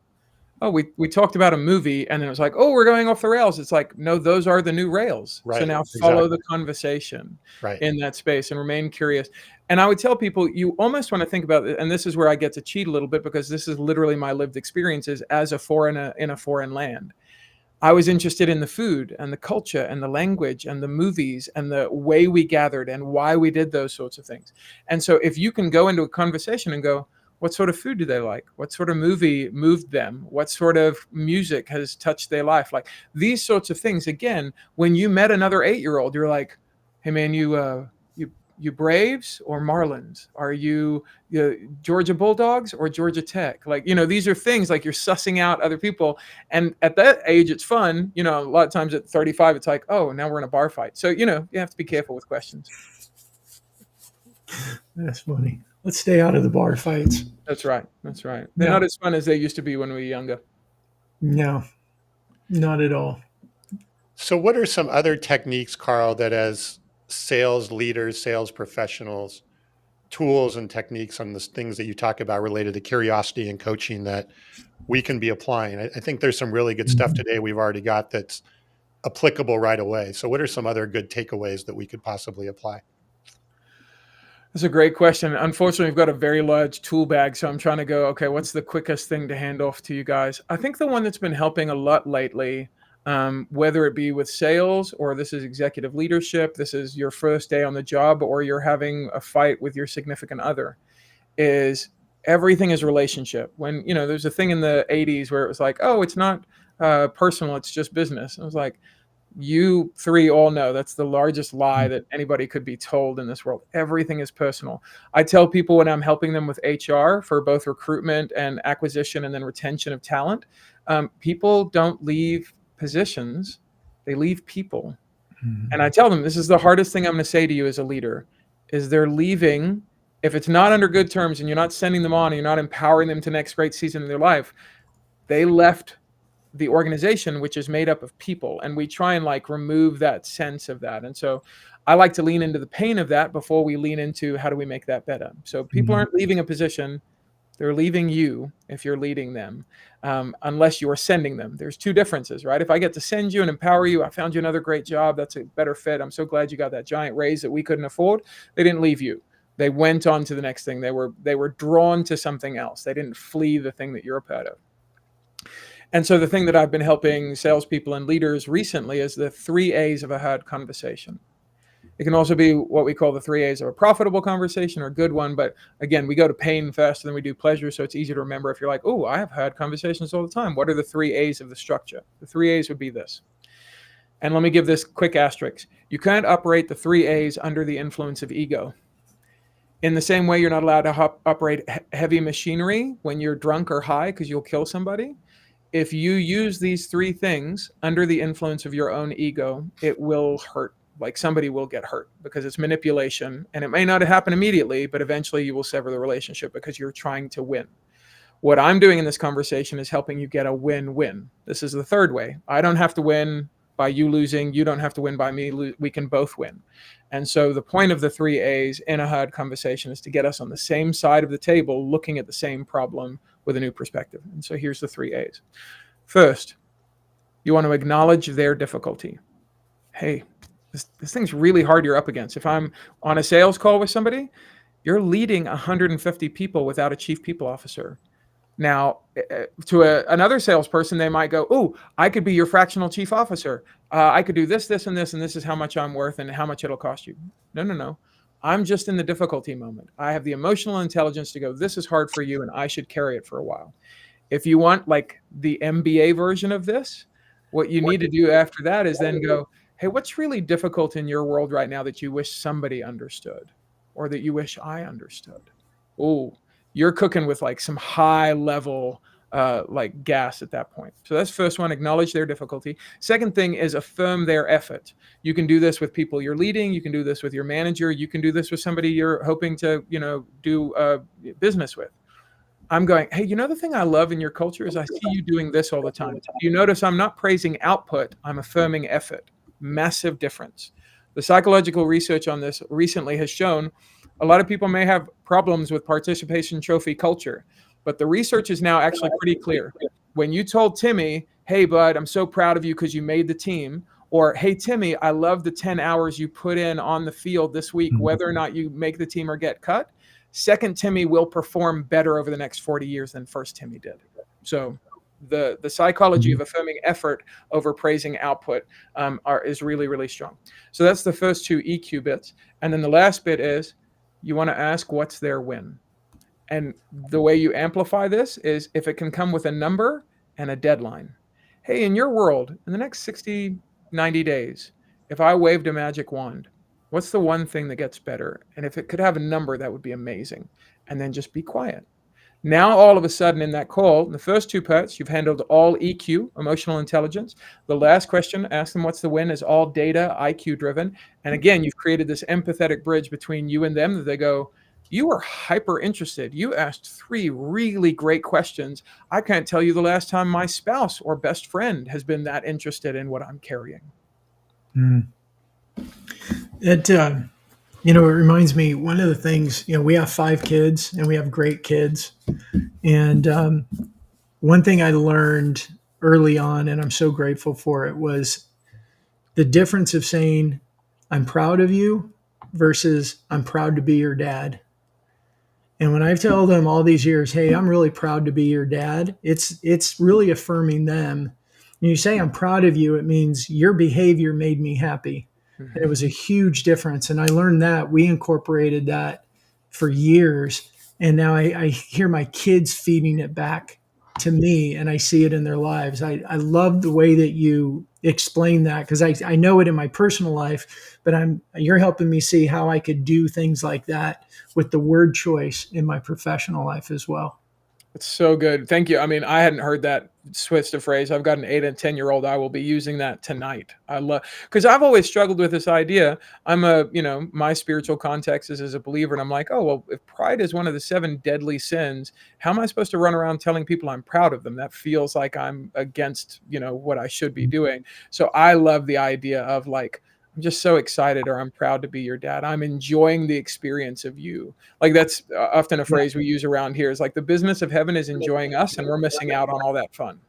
Oh, we talked about a movie, and then it was like, oh, we're going off the rails. It's like, no, those are the new rails. Right. So now follow the conversation in that space and remain curious. And I would tell people, you almost want to think about it, and this is where I get to cheat a little bit because this is literally my lived experiences as a foreigner in a foreign land. I was interested in the food and the culture and the language and the movies and the way we gathered and why we did those sorts of things. And so if you can go into a conversation and go, what sort of food do they like? What sort of movie moved them? What sort of music has touched their life? Like these sorts of things. Again, when you met another 8-year-old, you're like, hey man, you Braves or Marlins? Are you Georgia Bulldogs or Georgia Tech? Like, these are things like you're sussing out other people. And at that age, it's fun. A lot of times at 35, it's like, oh, now we're in a bar fight. So, you have to be careful with questions. That's funny. Let's stay out of the bar fights. That's right. They're not as fun as they used to be when we were younger. No, not at all. So what are some other techniques, Carl, that as sales leaders, sales professionals, tools and techniques on the things that you talk about related to curiosity and coaching that we can be applying? I think there's some really good stuff today we've already got that's applicable right away. So what are some other good takeaways that we could possibly apply? That's a great question. Unfortunately, we've got a very large tool bag, so I'm trying to go, okay, what's the quickest thing to hand off to you guys? I think the one that's been helping a lot lately, whether it be with sales or this is executive leadership, this is your first day on the job, or you're having a fight with your significant other, is everything is relationship. When, there's a thing in the 80s where it was like, oh, it's not personal, it's just business. I was like, you three all know that's the largest lie that anybody could be told in this world. Everything is personal. I tell people when I'm helping them with HR for both recruitment and acquisition and then retention of talent, people don't leave positions, they leave people. And I tell them, this is the hardest thing I'm going to say to you as a leader, is they're leaving. If it's not under good terms and you're not sending them on and you're not empowering them to the next great season of their life, they left the organization, which is made up of people. And we try and remove that sense of that. And so I like to lean into the pain of that before we lean into how do we make that better. So people aren't leaving a position, they're leaving you if you're leading them, unless you're sending them. There's two differences, right? If I get to send you and empower you, I found you another great job, that's a better fit, I'm so glad you got that giant raise that we couldn't afford. They didn't leave you. They went on to the next thing. They were drawn to something else. They didn't flee the thing that you're a part of. And so the thing that I've been helping salespeople and leaders recently is the 3 A's of a hard conversation. It can also be what we call the 3 A's of a profitable conversation or a good one. But again, we go to pain faster than we do pleasure. So it's easy to remember if you're like, oh, I have hard conversations all the time. What are the 3 A's of the structure? The 3 A's would be this. And let me give this quick asterisk. You can't operate the 3 A's under the influence of ego. In the same way, you're not allowed to operate heavy machinery when you're drunk or high because you'll kill somebody. If you use these 3 things under the influence of your own ego, it will hurt. Somebody will get hurt because it's manipulation, and it may not happen immediately, but eventually you will sever the relationship because you're trying to win. What I'm doing in this conversation is helping you get a win-win. This is the 3rd way. I don't have to win by you losing. You don't have to win by me. We can both win. And so the point of the 3 A's in a hard conversation is to get us on the same side of the table, looking at the same problem with a new perspective. And so here's the 3 A's. First, you want to acknowledge their difficulty. Hey, this thing's really hard you're up against. If I'm on a sales call with somebody, you're leading 150 people without a chief people officer. Now, to another salesperson, they might go, oh, I could be your fractional chief officer. I could do this, this, and this, and this is how much I'm worth and how much it'll cost you. No. I'm just in the difficulty moment. I have the emotional intelligence to go, this is hard for you, and I should carry it for a while. If you want the MBA version of this, what you need to do after that is then go, hey, what's really difficult in your world right now that you wish somebody understood or that you wish I understood? Oh, you're cooking with some high level gas at that point. So that's first one, acknowledge their difficulty. Second thing is affirm their effort. You can do this with people you're leading. You can do this with your manager. You can do this with somebody you're hoping to, do business with. I'm going, hey, the thing I love in your culture is I see you doing this all the time. You notice I'm not praising output. I'm affirming effort. Massive difference. The psychological research on this recently has shown a lot of people may have problems with participation trophy culture, but the research is now actually pretty clear. When you told Timmy, hey, bud, I'm so proud of you because you made the team, or hey, Timmy, I love the 10 hours you put in on the field this week, whether or not you make the team or get cut, second Timmy will perform better over the next 40 years than first Timmy did. So the psychology of affirming effort over praising output is really, really strong. So that's the first 2 EQ bits. And then the last bit is you want to ask what's their win. And the way you amplify this is if it can come with a number and a deadline. Hey, in your world, in the next 60, 90 days, if I waved a magic wand, what's the one thing that gets better? And if it could have a number, that would be amazing. And then just be quiet. Now, all of a sudden in that call, in the first 2 parts, you've handled all EQ, emotional intelligence. The last question, ask them what's the win, is all data, IQ driven. And again, you've created this empathetic bridge between you and them that they go, you are hyper interested. You asked 3 really great questions. I can't tell you the last time my spouse or best friend has been that interested in what I'm carrying. You know, it reminds me, one of the things, we have 5 kids and we have great kids. And one thing I learned early on, and I'm so grateful for it, was the difference of saying, I'm proud of you versus I'm proud to be your dad. And when I tell them all these years, hey, I'm really proud to be your dad, it's really affirming them. When you say I'm proud of you, it means your behavior made me happy. And it was a huge difference. And I learned that. We incorporated that for years. And now I hear my kids feeding it back to me, and I see it in their lives. I love the way that you explain that, because I know it in my personal life, but you're helping me see how I could do things like that with the word choice in my professional life as well. It's so good. Thank you. I mean, I hadn't heard that switch to phrase. I've got an 8 and 10-year-old. I will be using that tonight. I love, because I've always struggled with this idea. My spiritual context is as a believer. And I'm like, oh, well, if pride is one of the 7 deadly sins, how am I supposed to run around telling people I'm proud of them? That feels like I'm against, what I should be doing. So I love the idea of like, I'm just so excited, or I'm proud to be your dad. I'm enjoying the experience of you. Like that's often a phrase we use around here, is like the business of heaven is enjoying us and we're missing out on all that fun.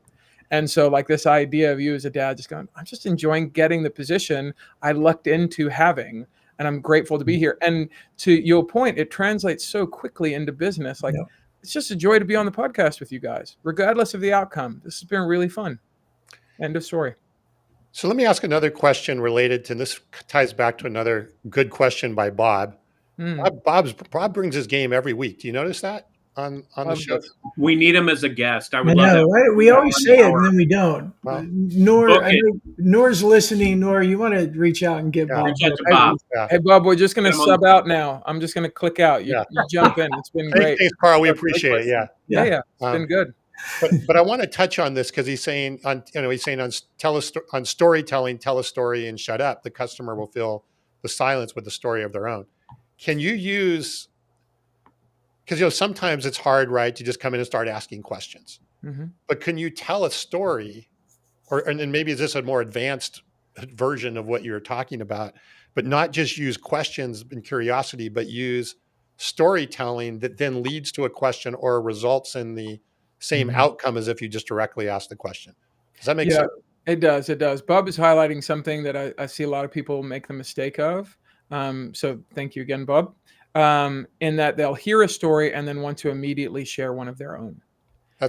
And so like this idea of you as a dad just going, I'm just enjoying getting the position I lucked into having, and I'm grateful to be here. And to your point, it translates so quickly into business. Like it's just a joy to be on the podcast with you guys, regardless of the outcome. This has been really fun. End of story. So let me ask another question related to, and this ties back to another good question by Bob. Bob brings his game every week. Do you notice that on the show? We need him as a guest. I I would love know, that. right? We always say it and then we don't. Well, Nor's listening. Nor, you want to reach out and get Bob. Reach out to Bob. Hey, Bob, we're just going to sub out now. I'm just going to click out. You jump in. It's been great. Thanks, Carl. We appreciate it. Yeah. It's been good. But I want to touch on this because he's saying on storytelling, tell a story and shut up. The customer will fill the silence with the story of their own. Can you use, because sometimes it's hard, right, to just come in and start asking questions. Mm-hmm. But can you tell a story, and maybe is this a more advanced version of what you're talking about, but not just use questions and curiosity, but use storytelling that then leads to a question or results in the same outcome as if you just directly ask the question. Does that make sense? It does. It does. Bob is highlighting something that I see a lot of people make the mistake of. So thank you again, Bob. In that they'll hear a story and then want to immediately share one of their own.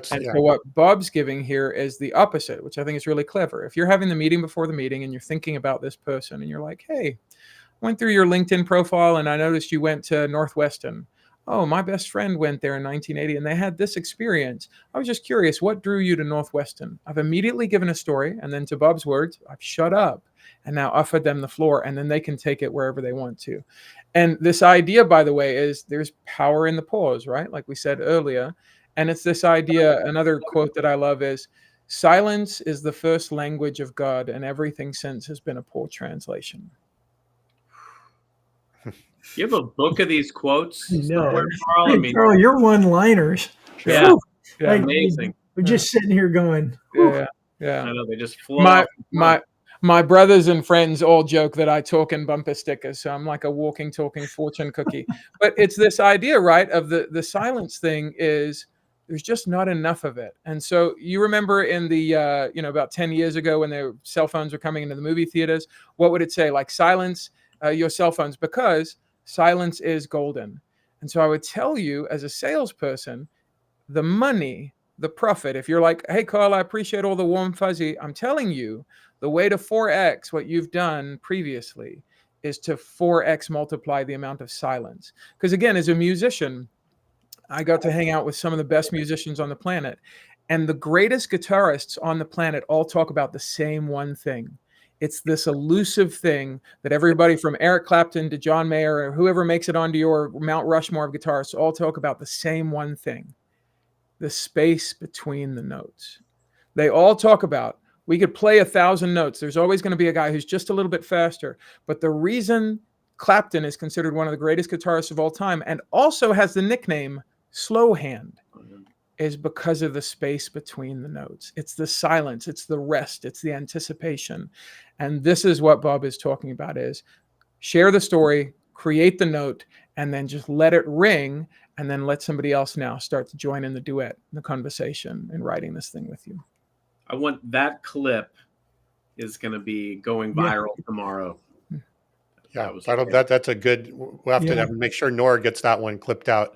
So what Bob's giving here is the opposite, which I think is really clever. If you're having the meeting before the meeting and you're thinking about this person and you're like, hey, I went through your LinkedIn profile and I noticed you went to Northwestern. Oh, my best friend went there in 1980 and they had this experience. I was just curious, what drew you to Northwestern? I've immediately given a story, and then to Bob's words, I've shut up and now offered them the floor, and then they can take it wherever they want to. And this idea, by the way, is there's power in the pause, right? Like we said earlier. And it's this idea, another quote that I love is, silence is the first language of God, and everything since has been a poor translation. You have a book of these quotes? No, Carl. Carl, your one-liners. Yeah, like, amazing. We're just sitting here going, yeah. I know, they just flow. My brothers and friends all joke that I talk in bumper stickers, so I'm like a walking, talking fortune cookie. But it's this idea, right, of the silence thing is there's just not enough of it. And so you remember in the, about 10 years ago when the cell phones were coming into the movie theaters, what would it say? Like, silence your cell phones, because silence is golden. And so I would tell you as a salesperson, the money, the profit, if you're like, hey, Carl, I appreciate all the warm fuzzy. I'm telling you, the way to 4X what you've done previously is to 4X multiply the amount of silence. Because again, as a musician, I got to hang out with some of the best musicians on the planet. And the greatest guitarists on the planet all talk about the same one thing. It's this elusive thing that everybody from Eric Clapton to John Mayer or whoever makes it onto your Mount Rushmore of guitarists all talk about the same one thing, the space between the notes. They all talk about, we could play 1,000 notes. There's always going to be a guy who's just a little bit faster. But the reason Clapton is considered one of the greatest guitarists of all time and also has the nickname Slow Hand is because of the space between the notes. It's the silence, it's the rest, it's the anticipation. And this is what Bob is talking about is share the story, create the note, and then just let it ring, and then let somebody else now start to join in the duet, the conversation, and writing this thing with you. I want that clip is going to be going viral tomorrow. Yeah, that's a good. We'll have to make sure Nora gets that one clipped out.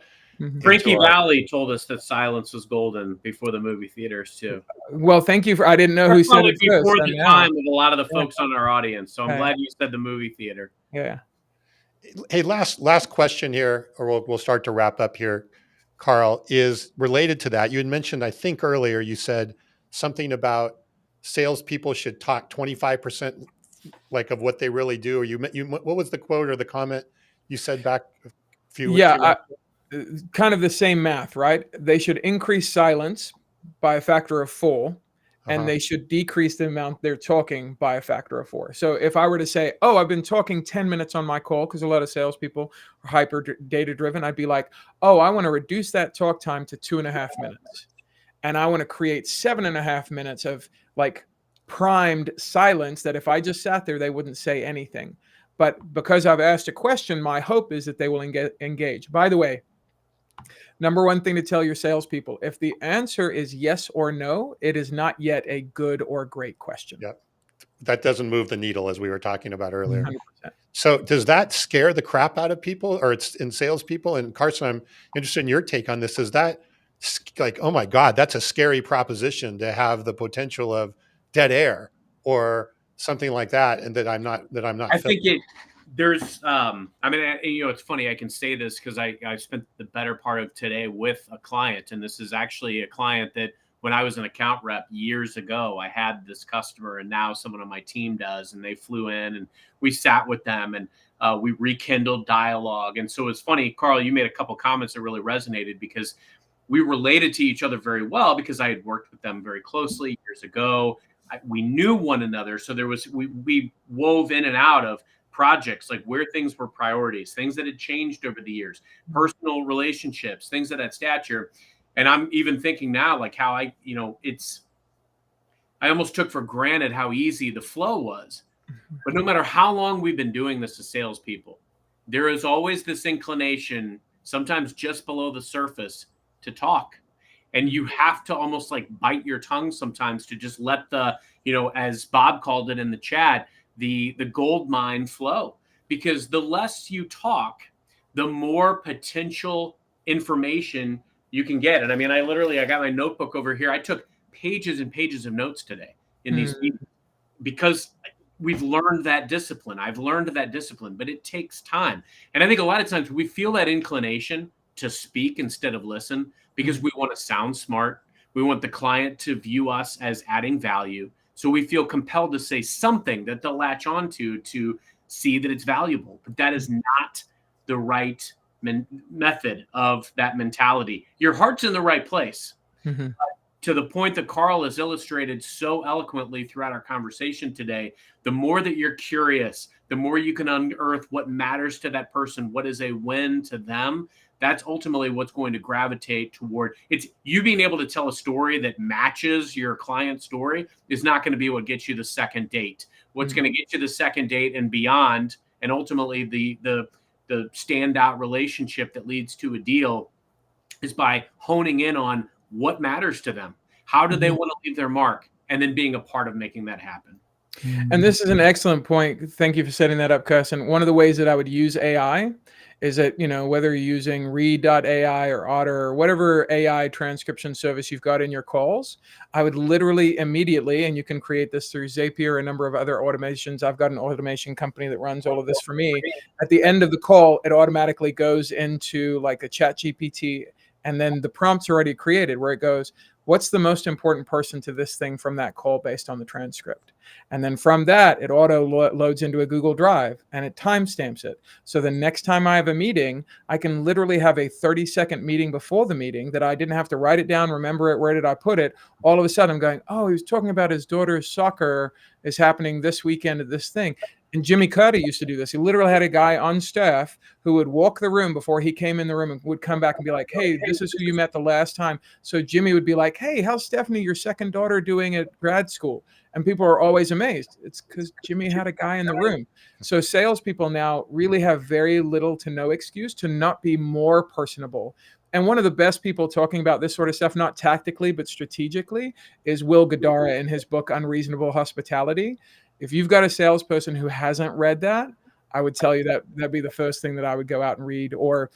Frankie Valli told us that silence was golden before the movie theaters too. Well, thank you for. I didn't know who said it first. Before the time of a lot of the folks on our audience, so I'm glad you said the movie theater. Yeah. Hey, last question here, or we'll start to wrap up here. Carl, is related to that. You had mentioned, I think earlier, you said something about salespeople should talk 25% like of what they really do. Or you what was the quote or the comment you said back a few? Kind of the same math, right? They should increase silence by a factor of 4, and they should decrease the amount they're talking by a factor of 4. So if I were to say, oh, I've been talking 10 minutes on my call, because a lot of salespeople are hyper data driven, I'd be like, oh, I want to reduce that talk time to 2.5 minutes. And I want to create 7.5 minutes of like primed silence that if I just sat there, they wouldn't say anything. But because I've asked a question, my hope is that they will engage. By the way, number one thing to tell your salespeople, if the answer is yes or no, it is not yet a good or great question. Yep. That doesn't move the needle, as we were talking about earlier. 100%. So does that scare the crap out of people, or it's in salespeople? And Carson, I'm interested in your take on this. Is that like, oh my God, that's a scary proposition to have the potential of dead air or something like that, and that I'm not. I think there's, I mean, it's funny. I can say this because I spent the better part of today with a client, and this is actually a client that when I was an account rep years ago, I had this customer, and now someone on my team does, and they flew in and we sat with them and we rekindled dialogue. And so it's funny, Carl, you made a couple comments that really resonated because we related to each other very well because I had worked with them very closely years ago. We knew one another. So there was, we wove in and out of projects, like where things were priorities, things that had changed over the years, personal relationships, things of that stature. And I'm even thinking now, like how I almost took for granted how easy the flow was. But no matter how long we've been doing this as salespeople, there is always this inclination, sometimes just below the surface, to talk. And you have to almost like bite your tongue sometimes to just let the, as Bob called it in the chat, the gold mine flow. Because the less you talk, the more potential information you can get. And I mean, I got my notebook over here. I took pages and pages of notes today in these meetings because we've learned that discipline. I've learned that discipline, but it takes time. And I think a lot of times we feel that inclination to speak instead of listen because we want to sound smart. We want the client to view us as adding value. So we feel compelled to say something that they'll latch onto to see that it's valuable. But that is not the right method of that mentality. Your heart's in the right place. To the point that Carl has illustrated so eloquently throughout our conversation today, the more that you're curious, the more you can unearth what matters to that person, what is a win to them. That's ultimately what's going to gravitate toward. It's you being able to tell a story that matches your client's story is not going to be what gets you the second date. What's going to get you the second date and beyond, and ultimately the standout relationship that leads to a deal, is by honing in on what matters to them. How do they want to leave their mark? And then being a part of making that happen. And this is an excellent point. Thank you for setting that up, Carson. One of the ways that I would use AI is that, whether you're using Read.ai or Otter or whatever AI transcription service you've got in your calls, I would literally immediately, and you can create this through Zapier or a number of other automations. I've got an automation company that runs all of this for me. At the end of the call, it automatically goes into like a ChatGPT, and then the prompt's already created where it goes, what's the most important person to this thing from that call based on the transcript? And then from that, it auto loads into a Google Drive and it timestamps it. So the next time I have a meeting, I can literally have a 30-second meeting before the meeting that I didn't have to write it down, remember it, where did I put it? All of a sudden I'm going, oh, he was talking about his daughter's soccer is happening this weekend at this thing. And Jimmy Carter used to do this. He literally had a guy on staff who would walk the room before he came in the room and would come back and be like, hey, this is who you met the last time. So Jimmy would be like, hey, how's Stephanie, your second daughter, doing at grad school? And people are always amazed. It's because Jimmy had a guy in the room. So salespeople now really have very little to no excuse to not be more personable. And one of the best people talking about this sort of stuff, not tactically, but strategically, is Will Guidara in his book, Unreasonable Hospitality. If you've got a salesperson who hasn't read that, I would tell you that that'd be the first thing that I would go out and read. Or,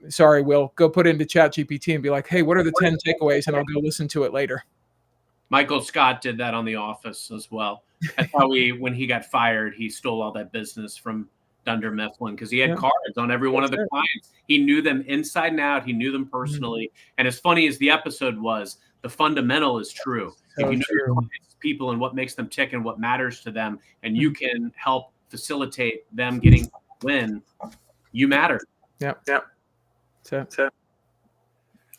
sorry, Will, go put it into ChatGPT and be like, hey, what are the 10 takeaways? And I'll go listen to it later. Michael Scott did that on The Office as well. That's how when he got fired, he stole all that business from Dunder Mifflin because he had cards on every one of the clients. He knew them inside and out. He knew them personally. And as funny as the episode was, the fundamental is true. So if you know true. your clients, people, and what makes them tick and what matters to them, and you can help facilitate them getting a win, you matter. Yep. So. It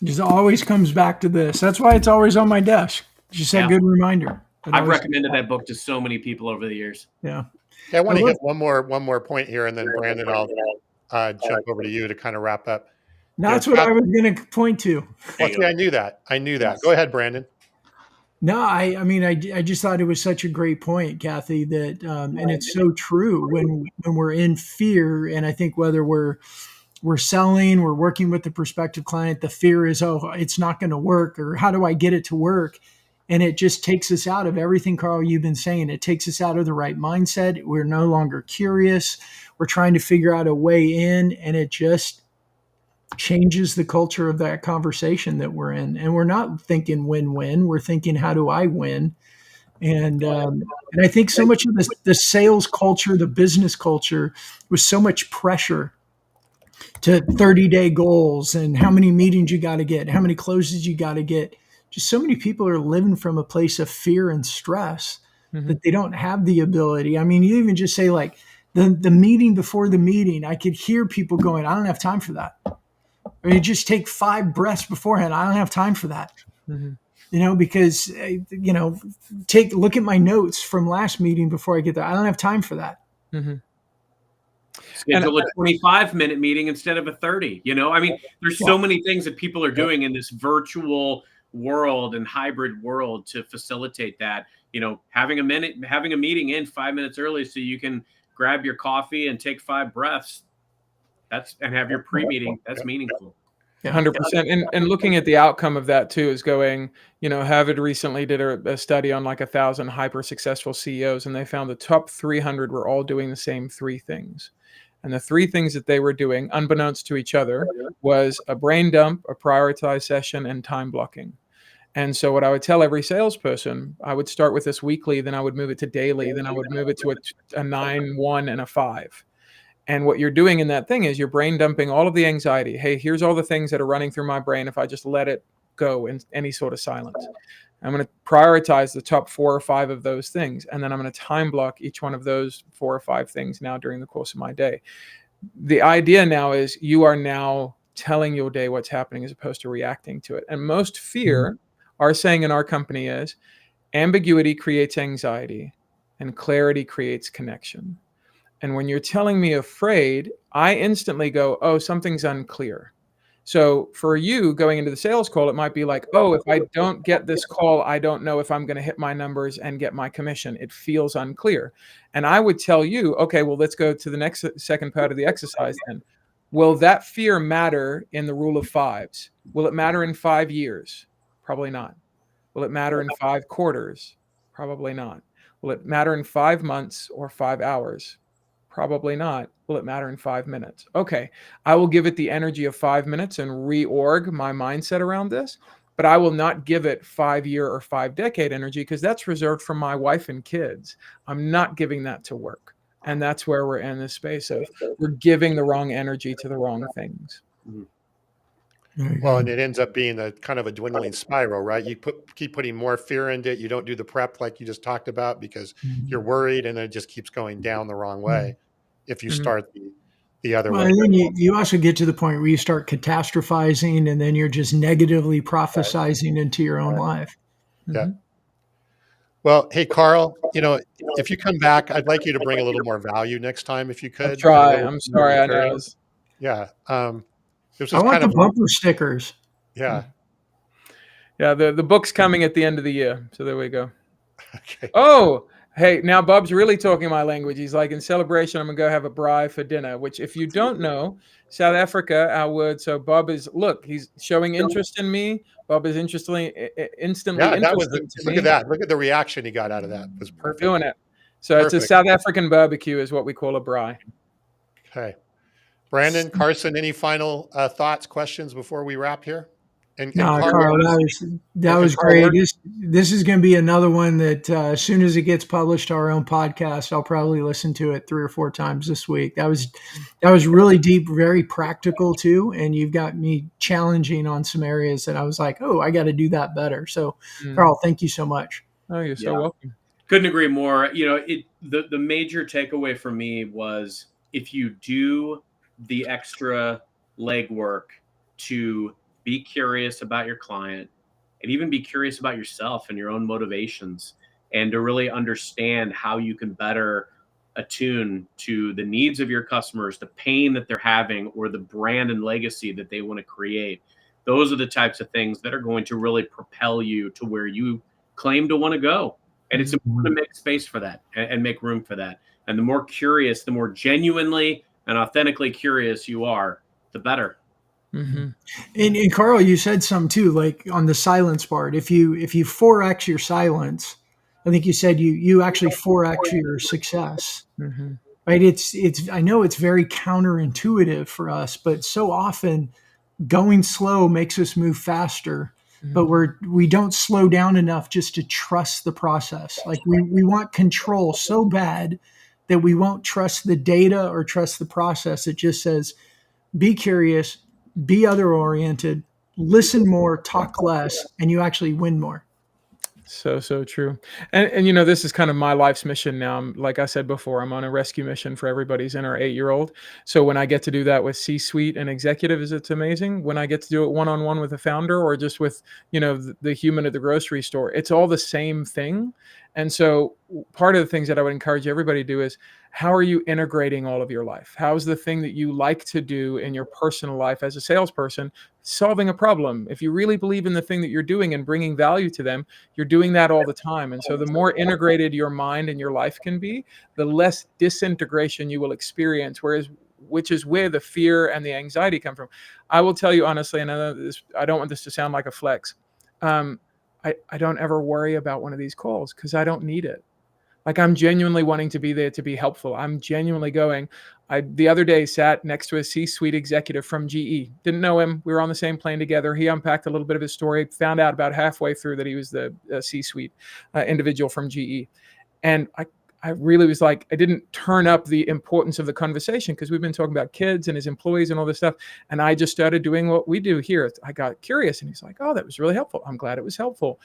just always comes back to this. That's why it's always on my desk. Just a good reminder. I've recommended that book to so many people over the years. Yeah. Okay, I want to hit one more point here, and then Brandon, I'll jump over to you to kind of wrap up. That's what I was going to point to. Well, see, I knew that. Go ahead, Brandon. No, I mean, I just thought it was such a great point, Kathy, that, and it's so true when we're in fear. And I think whether we're selling, we're working with the prospective client, the fear is, oh, it's not going to work, or how do I get it to work? And it just takes us out of everything, Carl, you've been saying. It takes us out of the right mindset. We're no longer curious. We're trying to figure out a way in, and it just changes the culture of that conversation that we're in. And we're not thinking win-win. We're thinking, how do I win? And I think so much of the sales culture, the business culture, was so much pressure to 30-day goals and how many meetings you got to get, how many closes you got to get. Just so many people are living from a place of fear and stress that they don't have the ability. I mean, you even just say like the meeting before the meeting, I could hear people going, I don't have time for that. Or you just take 5 breaths beforehand. I don't have time for that. Because, look at my notes from last meeting before I get there. I don't have time for that. Schedule a 25-minute meeting instead of a 30. I mean, there's so many things that people are doing in this virtual world and hybrid world to facilitate that. Having a meeting in 5 minutes early so you can grab your coffee and take 5 breaths. And have your pre-meeting. That's meaningful. 100%. And looking at the outcome of that too is going, Harvard recently did a study on like 1,000 hyper successful CEOs, and they found the top 300 were all doing the same 3 things. And the 3 things that they were doing, unbeknownst to each other, was a brain dump, a prioritized session, and time blocking. And so what I would tell every salesperson, I would start with this weekly, then I would move it to daily, then I would move it to a 9, 1, and a 5. And what you're doing in that thing is you're brain dumping all of the anxiety. Hey, here's all the things that are running through my brain if I just let it go in any sort of silence. I'm going to prioritize the top 4 or 5 of those things. And then I'm going to time block each one of those 4 or 5 things now during the course of my day. The idea now is you are now telling your day what's happening as opposed to reacting to it. And most fear, our saying in our company is, ambiguity creates anxiety and clarity creates connection. And when you're telling me afraid, I instantly go, oh, something's unclear. So for you going into the sales call, it might be like, oh, if I don't get this call, I don't know if I'm going to hit my numbers and get my commission. It feels unclear. And I would tell you, okay, well, let's go to the second part of the exercise then. Will that fear matter in the rule of 5s? Will it matter in 5 years? Probably not. Will it matter in 5 quarters? Probably not. Will it matter in 5 months or 5 hours? Probably not. Will it matter in 5 minutes? Okay, I will give it the energy of 5 minutes and reorg my mindset around this, but I will not give it 5-year or 5-decade energy because that's reserved for my wife and kids. I'm not giving that to work. And that's where we're in this space of we're giving the wrong energy to the wrong things. Well, and it ends up being a kind of a dwindling spiral, right? You keep putting more fear into it. You don't do the prep like you just talked about because you're worried, and it just keeps going down the wrong way if you start the other way. And then you also get to the point where you start catastrophizing, and then you're just negatively prophesizing into your own life. Yeah. Well, hey, Carl, if you come back, I'd like you to bring a little more value next time if you could. I'll try. I'm sorry. I know. Yeah. I want the bumper stickers. Yeah. Yeah, the book's coming at the end of the year. So there we go. Okay. Oh, hey, now Bob's really talking my language. He's like, in celebration, I'm going to go have a braai for dinner, which if you don't know, South Africa, our word. So Bob is, look, he's showing interest in me. Bob is instantly Yeah, that was interesting to look at me. that. Look at the reaction he got out of that. It was perfect. Doing it. So it's a Perfect. South African barbecue is what we call a braai. Okay. Brandon, Carson, any final thoughts, questions before we wrap here? And No, Carl, Carl, that was Carl, great. This is going to be another one that as soon as it gets published to our own podcast, I'll probably listen to it 3 or 4 times this week. That was really deep, very practical too, and you've got me challenging on some areas that I was like, oh, I got to do that better. So, Carl, thank you so much. Oh, you're so welcome. Couldn't agree more. The major takeaway for me was if you do the extra legwork to be curious about your client and even be curious about yourself and your own motivations, and to really understand how you can better attune to the needs of your customers, the pain that they're having, or the brand and legacy that they want to create. Those are the types of things that are going to really propel you to where you claim to want to go. And it's important to make space for that and make room for that. And the more curious, the more genuinely and authentically curious you are, the better. Mm-hmm. And Carl, you said some too, like on the silence part. If you 4x your silence, I think you said you actually 4x your success. Mm-hmm. Right? It's I know it's very counterintuitive for us, but so often going slow makes us move faster. But we don't slow down enough just to trust the process. Like we want control so bad that we won't trust the data or trust the process. It just says, be curious, be other oriented, listen more, talk less, and you actually win more. So true. And this is kind of my life's mission now. Like I said before, I'm on a rescue mission for everybody's inner 8-year-old. So when I get to do that with C-suite and executives, it's amazing. When I get to do it one-on-one with a founder or just with, the human at the grocery store, it's all the same thing. And so part of the things that I would encourage everybody to do is, how are you integrating all of your life? How's the thing that you like to do in your personal life as a salesperson solving a problem? If you really believe in the thing that you're doing and bringing value to them, you're doing that all the time. And so the more integrated your mind and your life can be, the less disintegration you will experience, which is where the fear and the anxiety come from. I will tell you honestly, and I don't want this to sound like a flex. I don't ever worry about one of these calls because I don't need it. Like, I'm genuinely wanting to be there to be helpful. I'm genuinely going. I the other day sat next to a C-suite executive from GE. Didn't know him. We were on the same plane together. He unpacked a little bit of his story. Found out about halfway through that he was the C-suite individual from GE. And I really was like, I didn't turn up the importance of the conversation because we've been talking about kids and his employees and all this stuff. And I just started doing what we do here. I got curious, and he's like, oh, that was really helpful. I'm glad it was helpful.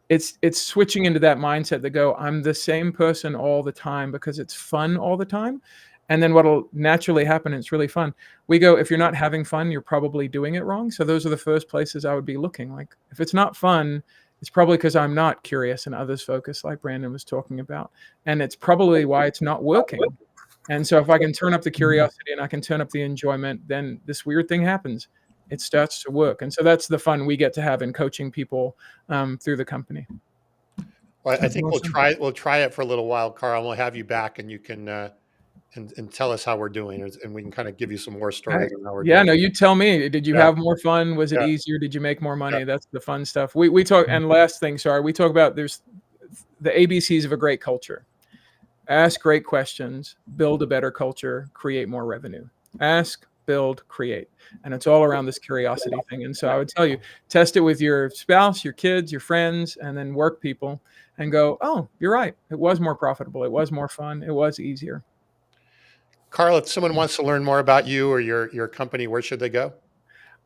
It's switching into that mindset that go, I'm the same person all the time because it's fun all the time. And then what'll naturally happen, and it's really fun, we go, if you're not having fun, you're probably doing it wrong. So those are the first places I would be looking. Like, if it's not fun, it's probably because I'm not curious and others focused, like Brandon was talking about. And it's probably why it's not working. And so if I can turn up the curiosity and I can turn up the enjoyment, then this weird thing happens. It starts to work. And so that's the fun we get to have in coaching people through the company. Well, I think we'll try it for a little while, Carl. We'll have you back, and you can and tell us how we're doing, and we can kind of give you some more stories on how we're doing. No, you tell me. Did you have more fun? Was it easier? Did you make more money? That's the fun stuff. We talk. And last thing, we talk about there's the ABCs of a great culture. Ask great questions, build a better culture, create more revenue. Ask, build, create. And it's all around this curiosity thing. And so I would tell you, test it with your spouse, your kids, your friends, and then work people and go, oh, you're right. It was more profitable. It was more fun. It was easier. Carl, if someone wants to learn more about you or your company, where should they go?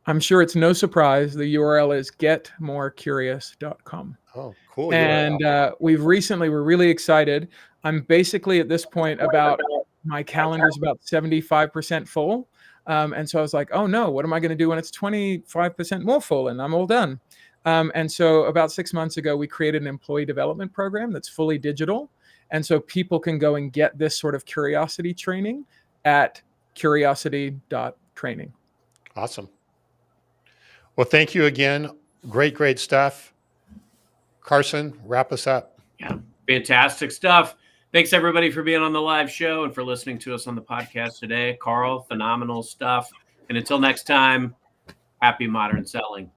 I'm sure it's no surprise. The URL is getmorecurious.com. Oh, cool. And we're really excited. I'm basically at this point my calendar is about 75% full. And so I was like, oh no, what am I going to do when it's 25% more full and I'm all done? And so about 6 months ago, we created an employee development program that's fully digital. And so people can go and get this sort of curiosity training at curiosity.training. Awesome. Well, thank you again. Great stuff. Carson, wrap us up. Yeah, fantastic stuff. Thanks, everybody, for being on the live show and for listening to us on the podcast today. Carl, phenomenal stuff. And until next time, happy modern selling.